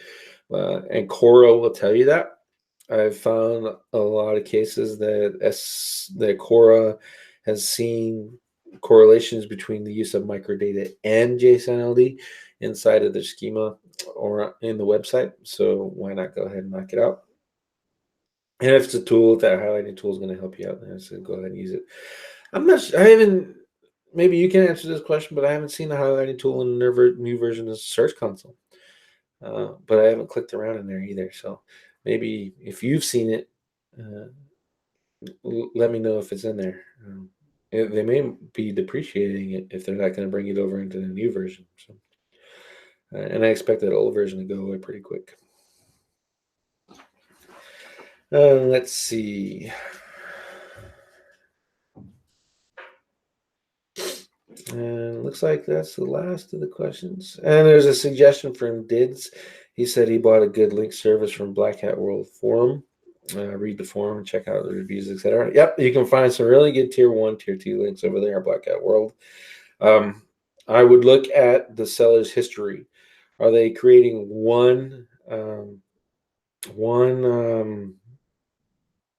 A: and Cora will tell you that. I've found a lot of cases that Cora has seen correlations between the use of microdata and JSON LD inside of their schema or in the website. So why not go ahead and knock it out? And if it's a tool, that highlighting tool is going to help you out, then so go ahead and use it. I haven't, maybe you can answer this question, but I haven't seen the highlighting tool in the new version of Search Console. But I haven't clicked around in there either. So maybe if you've seen it, let me know if it's in there. They may be depreciating it if they're not going to bring it over into the new version. So, and I expect that old version to go away pretty quick. Let's see. And looks like that's the last of the questions. And there's a suggestion from Dids. He said he bought a good link service from Black Hat World Forum. Read the forum, check out the reviews, etc. Yep, you can find some really good tier 1, tier 2 links over there at Black Hat World. I would look at the seller's history. Are they creating one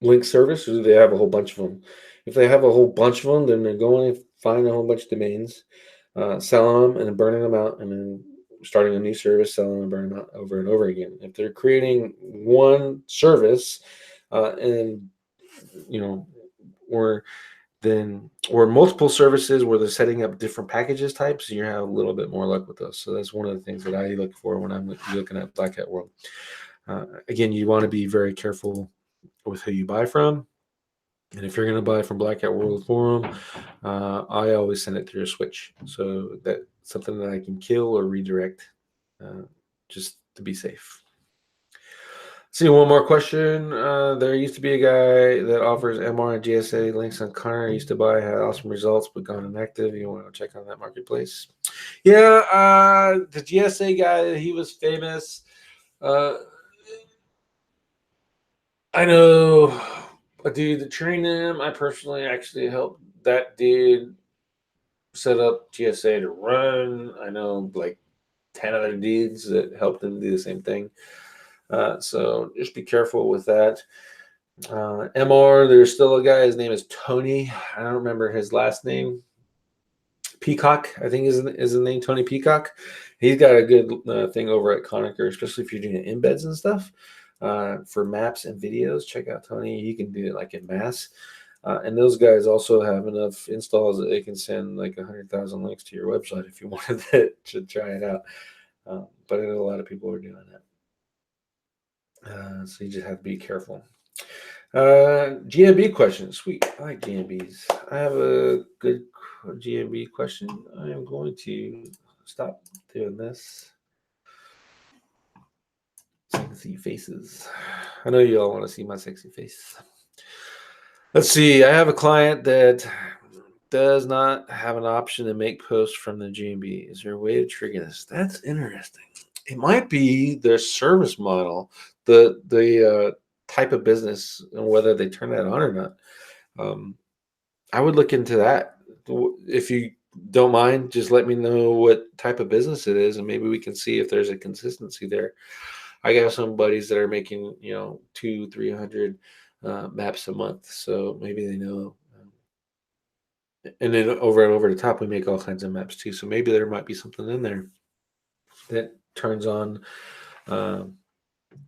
A: link service, or do they have a whole bunch of them? If they have a whole bunch of them, then they're going to find a whole bunch of domains, selling them and then burning them out, and then starting a new service, selling and burning them out over and over again. If they're creating one service, and or multiple services where they're setting up different packages types, you have a little bit more luck with those. So that's one of the things that I look for when I'm looking at Black Hat World. Again, you want to be very careful with who you buy from. And if you're going to buy from Black Hat World Forum, I always send it through a switch. So that's something that I can kill or redirect just to be safe. See, one more question. There used to be a guy that offers MR and GSA links on Connor. I used to buy, had awesome results, but gone inactive. You want to check on that marketplace? Yeah, the GSA guy, he was famous. I know a dude that trained him. I personally actually helped that dude set up GSA to run. I know like 10 other dudes that helped him do the same thing. So just be careful with that. MR, there's still a guy. His name is Tony. I don't remember his last name. Peacock, I think is the name, Tony Peacock. He's got a good thing over at Conacher, especially if you're doing embeds and stuff for maps and videos. Check out Tony. He can do it like in mass. And those guys also have enough installs that they can send like 100,000 links to your website if you wanted to try it out. But I know a lot of people are doing that. So you just have to be careful. GMB question. Sweet. I like GMBs. I have a good GMB question. I am going to stop doing this. Sexy faces. I know you all want to see my sexy face. Let's see. I have a client that does not have an option to make posts from the GMB. Is there a way to trigger this? That's interesting. It might be their service model, the type of business, and whether they turn that on or not. I would look into that. If you don't mind, just let me know what type of business it is, and maybe we can see if there's a consistency there. I got some buddies that are making 200-300 maps a month, so maybe they know. And then over the top, we make all kinds of maps too. So maybe there might be something in there that turns on.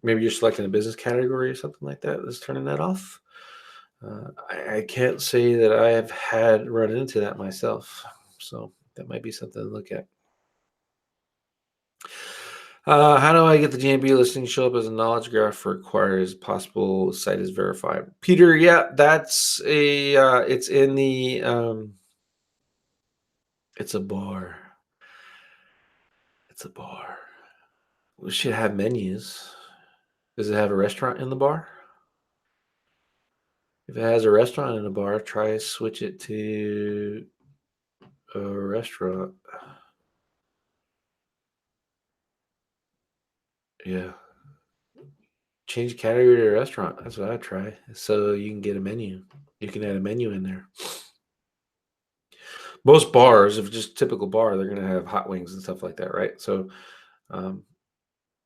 A: Maybe you're selecting a business category or something like that that's turning that off. I can't say that I have had run into that myself. So that might be something to look at. How do I get the GMB listing show up as a knowledge graph for acquired as possible site is verified? Peter, yeah, that's a it's in the it's a bar. It's a bar. We should have menus. Does it have a restaurant in the bar? If it has a restaurant in the bar, try switch it to a restaurant. Yeah. Change category to restaurant. That's what I try. So you can get a menu. You can add a menu in there. Most bars, if it's just typical bar, they're gonna have hot wings and stuff like that, right? So um,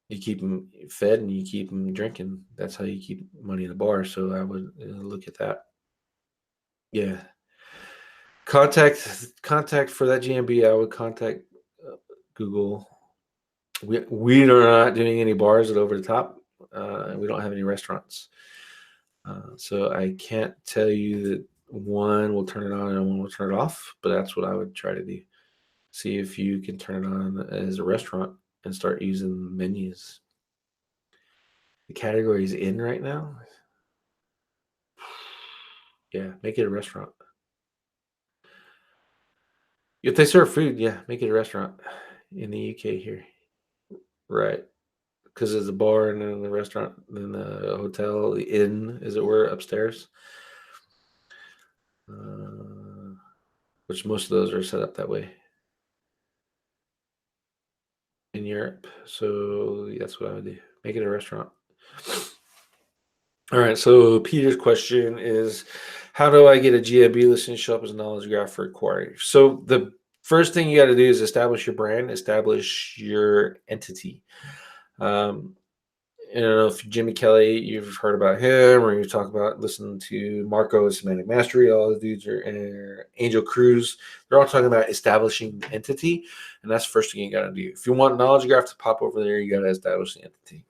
A: you keep them fed and you keep them drinking. That's how you keep money in the bar. So I would look at that. Yeah. Contact for that GMB. I would contact Google. We are not doing any bars at Over the Top. We don't have any restaurants. So I can't tell you that one will turn it on and one will turn it off, but that's what I would try to do. See if you can turn it on as a restaurant and start using menus. The category is in right now. Yeah, make it a restaurant. If they serve food, yeah, make it a restaurant in the UK here. Right. Because there's a bar and then the restaurant, then the hotel, the inn, as it were, upstairs. Uh, which most of those are set up that way in Europe. So that's what I would do. Make it a restaurant. All right. So Peter's question is, how do I get a GMB listing show up as a knowledge graph for acquiring? So the first thing you got to do is establish your brand, establish your entity. I don't know if Jimmy Kelly, you've heard about him, or you talk about listening to Marco and Semantic Mastery. All the dudes are Angel Cruz. They're all talking about establishing the entity, and that's the first thing you got to do. If you want knowledge graph to pop over there, you got to establish the entity.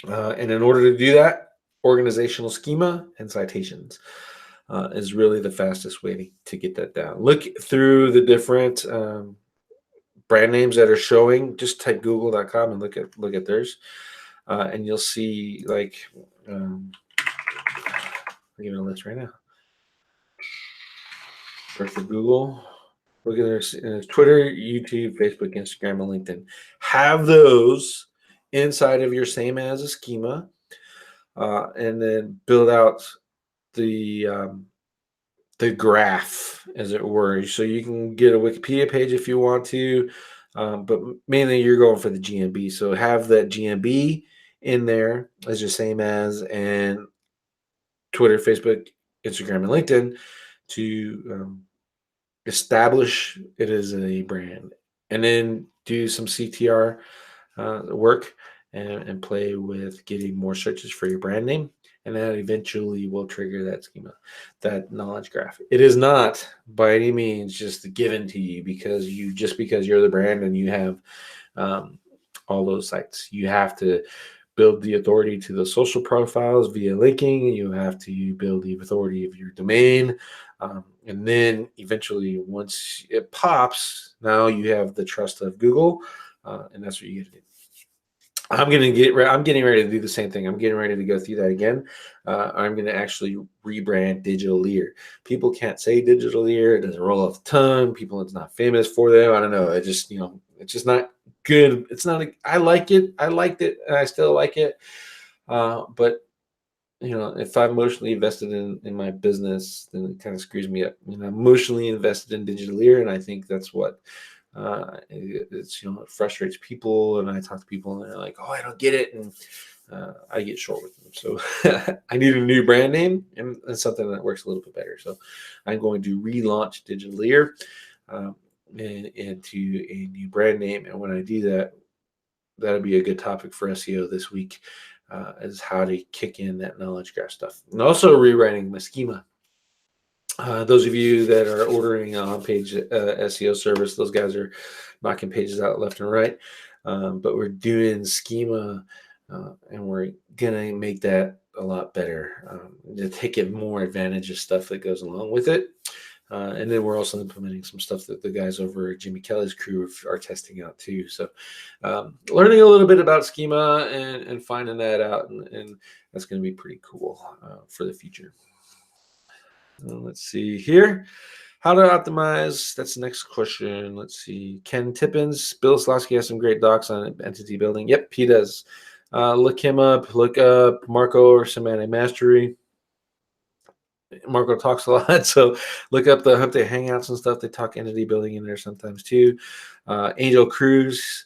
A: And in order to do that, organizational schema and citations is really the fastest way to get that down. Look through the different brand names that are showing. Just type google.com and look at theirs. And you'll see like I'll give you a list right now. For Google, look at their Twitter, YouTube, Facebook, Instagram, and LinkedIn. Have those inside of your same as a schema, and then build out the graph, as it were. So you can get a Wikipedia page if you want to, but mainly you're going for the GMB. So have that GMB in there as your same as, and Twitter, Facebook, Instagram, and LinkedIn to establish it as a brand, and then do some CTR work and play with getting more searches for your brand name. And that eventually will trigger that schema, that knowledge graph. It is not by any means just given to you because you're the brand and you have all those sites. You have to build the authority to the social profiles via linking. You have to build the authority of your domain. And then eventually, once it pops, now you have the trust of Google. And that's what you get to do. I'm getting ready to do the same thing. I'm getting ready to go through that again. I'm going to actually rebrand Digitaleer. People can't say Digitaleer. It doesn't roll off the tongue. It's not famous for them. I don't know. It just, it's just not good. It's not, I like it. I liked it and I still like it. But if I'm emotionally invested in my business, then it kind of screws me up. I'm emotionally invested in Digitaleer, and I think that's what it frustrates people. And I talk to people, and they're like, "Oh, I don't get it," and I get short with them. So I need a new brand name and something that works a little bit better. So I'm going to relaunch Digitaleer into a new brand name, and when I do that, that'll be a good topic for SEO this week. Is how to kick in that knowledge graph stuff. And also rewriting my schema. Those of you that are ordering an on-page SEO service, those guys are knocking pages out left and right. But we're doing schema, and we're going to make that a lot better. To take it more advantage of stuff that goes along with it. And then we're also implementing some stuff that the guys over at Jimmy Kelly's crew are testing out too. So learning a little bit about schema and finding that out, and that's going to be pretty cool for the future. Let's see here. How to optimize? That's the next question. Let's see. Ken Tippins, Bill Slosky has some great docs on entity building. Yep, he does. Look him up. Look up Marco or Semantic Mastery. Marco talks a lot, so look up the Hump Day Hangouts and stuff. They talk entity building in there sometimes too. Angel Cruz,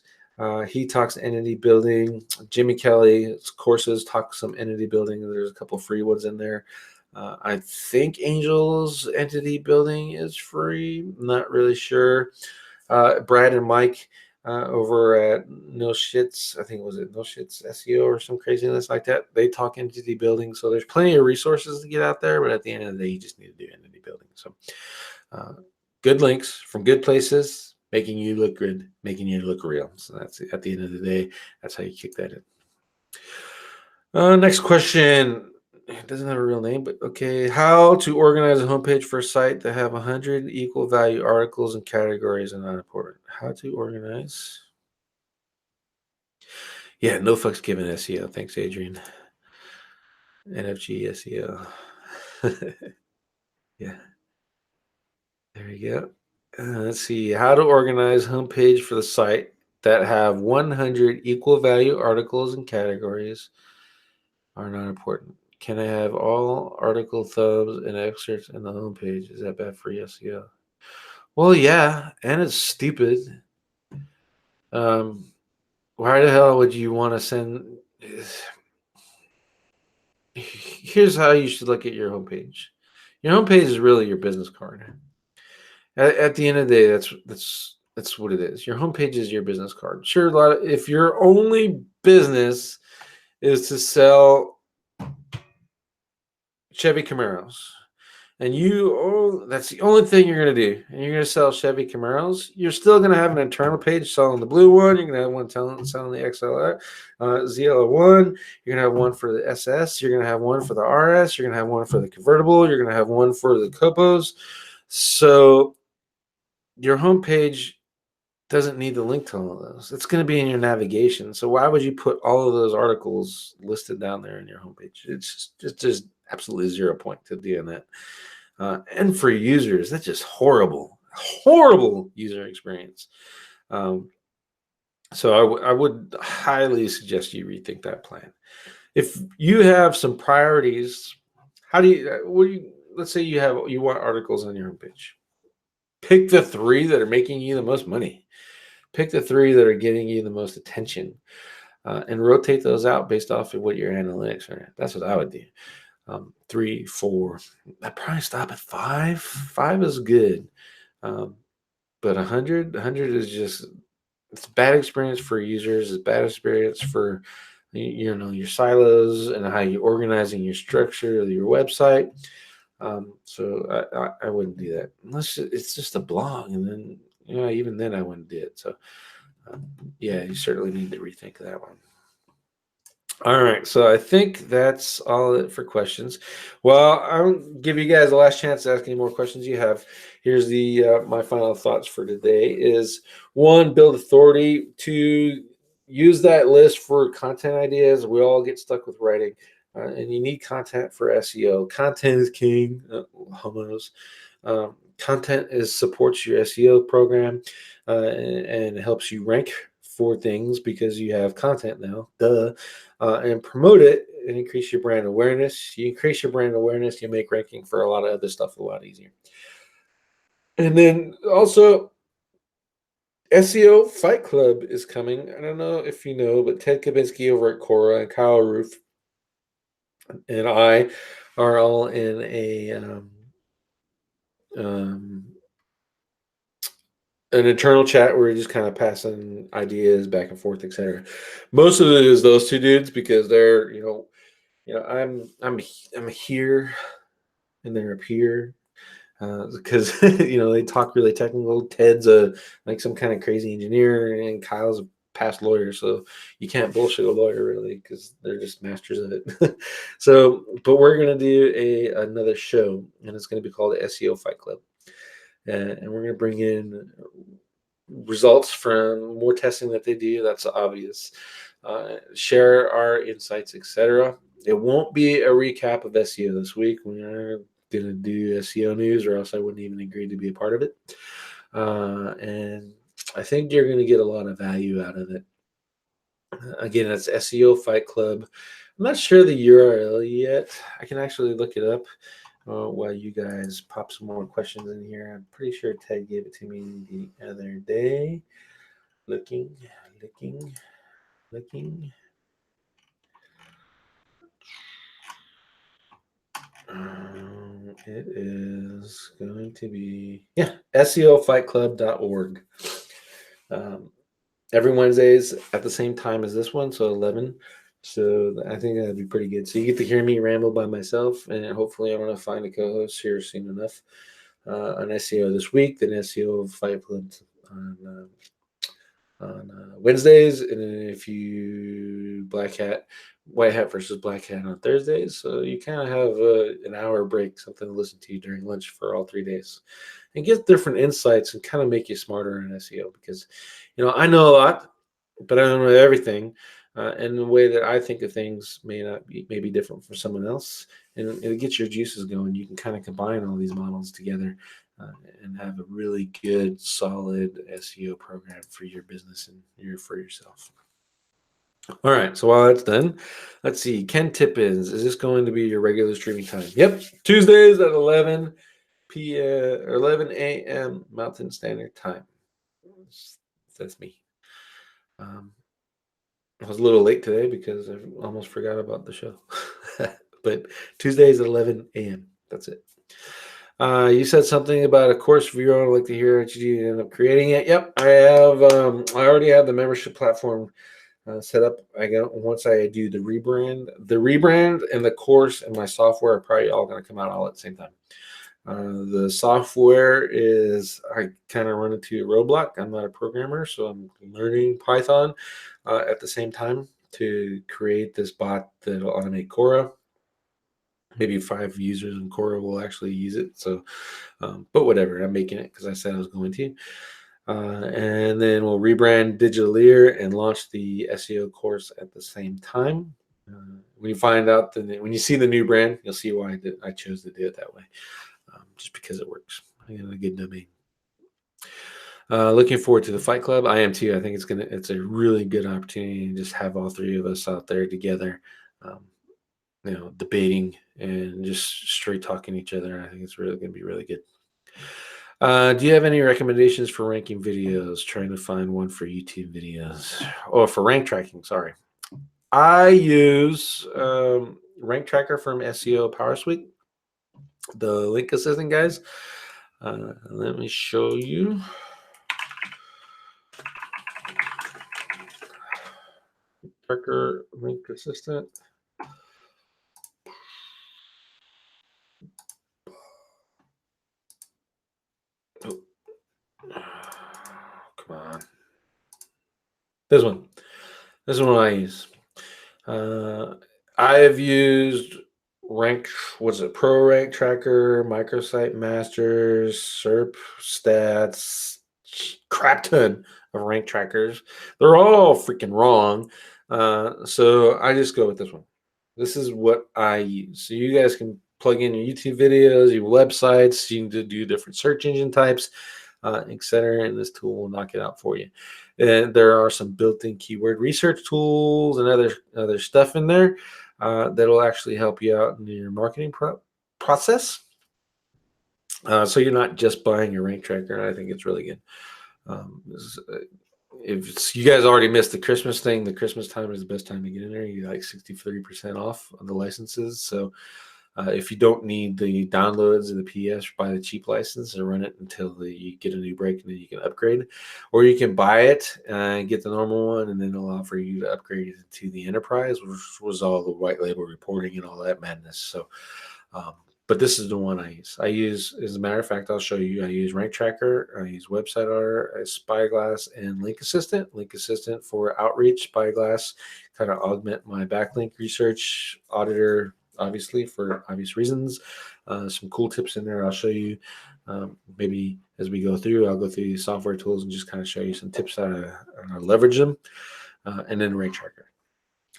A: he talks entity building. Jimmy Kelly's courses talk some entity building. There's a couple free ones in there. I think Angel's entity building is free. I'm not really sure. Brad and Mike over at No Shits, I think was it No Shits SEO or some craziness like that. They talk entity building, so there's plenty of resources to get out there. But at the end of the day, you just need to do entity building. So good links from good places, making you look good, making you look real. So that's at the end of the day, that's how you kick that in. Next question. It doesn't have a real name, but okay. How to organize a homepage for a site that have 100 equal value articles and categories and not important. How to organize? Yeah, no fucks given SEO. Thanks, Adrian. NFG SEO. Yeah. There you go. Let's see. How to organize homepage for the site that have 100 equal value articles and categories are not important. Can I have all article thumbs and excerpts in the homepage? Is that bad for SEO? Well, yeah, and it's stupid. Why the hell would you want to send? Here's how you should look at your homepage. Your homepage is really your business card. At the end of the day, that's what it is. Your homepage is your business card. Sure, if your only business is to sell Chevy Camaros, and that's the only thing you're going to do, and you're going to sell Chevy Camaros, you're still going to have an internal page selling the blue one. You're going to have one selling the XLR, ZL1. You're going to have one for the SS. You're going to have one for the RS. You're going to have one for the convertible. You're going to have one for the Copos. So your homepage doesn't need to link to all of those. It's going to be in your navigation. So why would you put all of those articles listed down there in your homepage? It's just absolutely 0 point to doing that. And for users, that's just horrible user experience. So I would highly suggest you rethink that plan. If you have some priorities, let's say you want articles on your homepage. Pick the 3 that are making you the most money. Pick the 3 that are getting you the most attention, and rotate those out based off of what your analytics are. That's what I would do. 3, 4. I'd probably stop at 5. 5 is good, but 100 is just, it's a bad experience for users. It's a bad experience for your silos and how you're organizing your structure of your website. So I wouldn't do that unless it's just a blog, and then even then I wouldn't do it. So yeah, you certainly need to rethink that one. All right, so I think that's all it for questions. Well, I'll give you guys the last chance to ask any more questions you have. Here's my final thoughts for today is 1, build authority. 2, use that list for content ideas. We all get stuck with writing, and you need content for SEO. Content is king, homos. Content supports your SEO program and helps you rank for things because you have content now, and promote it and increase your brand awareness. You increase your brand awareness, you make ranking for a lot of other stuff a lot easier. And then also, SEO Fight Club is coming. I don't know if you know, but Ted Kabinski over at Quora and Kyle Roof and I are all in an internal chat where we're just kind of passing ideas back and forth, etc. Most of it is those 2 dudes because they're, I'm here and they're up here because they talk really technical. Ted's like some kind of crazy engineer, and Kyle's a past lawyer, so you can't bullshit a lawyer really because they're just masters of it. So, but we're gonna do another show, and it's gonna be called the SEO Fight Club. and we're going to bring in results from more testing that they do. That's obvious. Share our insights, etc. It won't be a recap of SEO this week. We're going to do SEO news, or else I wouldn't even agree to be a part of it. And I think you're going to get a lot of value out of it. Again, that's SEO Fight Club. I'm not sure the URL yet. I can actually look it up while you guys pop some more questions in here. I'm pretty sure Ted gave it to me the other day. Looking. It is going to be, SEOfightclub.org. Every Wednesdays at the same time as this one, so 11. So I think that'd be pretty good. So you get to hear me ramble by myself, and hopefully I'm going to find a co-host here soon enough on SEO this week, then SEO Fight Club on Wednesdays, and then if you white hat versus black hat on Thursdays. So you kind of have an hour break, something to listen to during lunch for all 3 days, and get different insights and kind of make you smarter in SEO. Because I know a lot, but I don't know everything, and the way that I think of things may be different from someone else, and it gets your juices going. You can kind of combine all these models together and have a really good, solid SEO program for your business and for yourself. All right, so while that's done, let's see. Ken Tippins, is this going to be your regular streaming time? Yep, Tuesdays at 11 p.m. or 11 a.m. Mountain Standard Time. That's me. I was a little late today because I almost forgot about the show. But Tuesdays at 11 a.m. That's it. You said something about a course viewer. I'd like to hear what you did end up creating it. Yep, I have. I already have the membership platform set up. Once I do the rebrand and the course and my software are probably all going to come out all at the same time. The software is, I kind of run into a roadblock. I'm not a programmer, so I'm learning Python at the same time to create this bot that will automate Quora. Maybe 5 users in Quora will actually use it. So, but whatever, I'm making it because I said I was going to. And then we'll rebrand Digitaleer and launch the SEO course at the same time. When you see the new brand, you'll see why I chose to do it that way. Just because it works. I got a good domain. Looking forward to the Fight Club. I am too. I think it's a really good opportunity to just have all 3 of us out there together, debating and just straight talking to each other. I think it's really going to be really good. Do you have any recommendations for ranking videos? Trying to find one for YouTube videos. Oh, for rank tracking. Sorry. I use Rank Tracker from SEO Power Suite, the link assistant guys. Let me show you. Tracker link assistant. Oh. Come on. This one. This is what I use. I have used Pro Rank Tracker, Microsite Masters, SERP Stats, crap ton of rank trackers. They're all freaking wrong. So I just go with this one. This is what I use. So you guys can plug in your YouTube videos, your websites, you can do different search engine types, etc. And this tool will knock it out for you. And there are some built-in keyword research tools and other stuff in there that'll actually help you out in your marketing process. So you're not just buying a rank tracker. I think it's really good. If you guys already missed the Christmas thing, the Christmas time is the best time to get in there. You get like 63% off on the licenses. So if you don't need the downloads and the PDFs, buy the cheap license and run it until you get a new break, and then you can upgrade. Or you can buy it and get the normal one, and then it'll offer you to upgrade to the enterprise, which was all the white label reporting and all that madness. So, but this is the one I use. As a matter of fact, I'll show you. I use Rank Tracker, I use Website Auditor, Spyglass, and Link Assistant. Link Assistant for outreach, Spyglass kind of augment my backlink research, Auditor obviously, for obvious reasons. Some cool tips in there I'll show you. Maybe as we go through, I'll go through these software tools and just kind of show you some tips how to leverage them. And then Rank Tracker.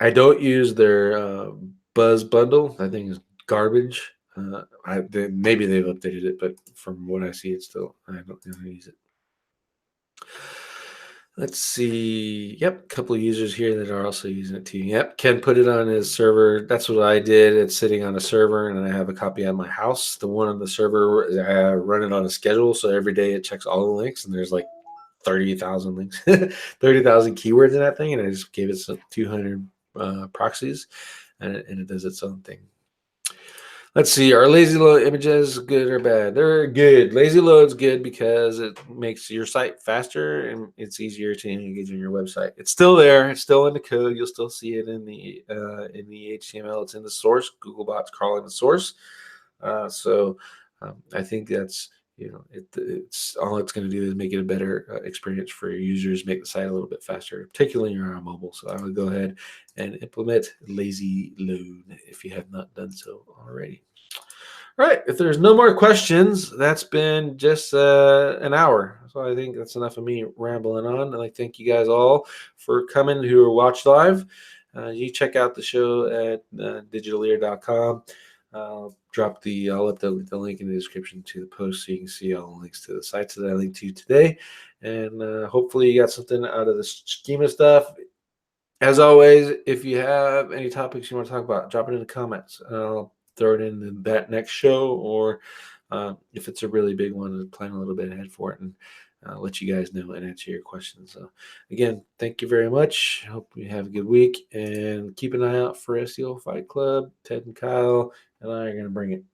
A: I don't use their Buzz bundle. I think it's garbage. Maybe they've updated it, but from what I see, I don't use it. Let's see. Yep, a couple of users here that are also using it too. Yep, Ken put it on his server. That's what I did. It's sitting on a server, and I have a copy at my house. The one on the server, I run it on a schedule, so every day it checks all the links, and there's like 30,000 links, 30,000 keywords in that thing, and I just gave it some 200 proxies, and it does its own thing. Let's see, are lazy load images good or bad? They're good. Lazy load's good because it makes your site faster and it's easier to engage on your website. It's still there. It's still in the code. You'll still see it in the HTML. It's in the source. Googlebot's crawling the source. I think that's it's all it's going to do is make it a better experience for your users, make the site a little bit faster, particularly when you're on mobile. So I would go ahead and implement lazy load if you have not done so already. All right, if there's no more questions, that's been just an hour. So I think that's enough of me rambling on. And I thank you guys all for coming who watched live. You check out the show at digitaleer.com. I'll let the link in the description to the post so you can see all the links to the sites that I linked to today. And hopefully you got something out of the schema stuff. As always, if you have any topics you want to talk about, drop it in the comments. I'll throw it in that next show, or if it's a really big one, plan a little bit ahead for it and let you guys know and answer your questions. So again, thank you very much. Hope you have a good week, and keep an eye out for SEO Fight Club. Ted and Kyle and I are going to bring it.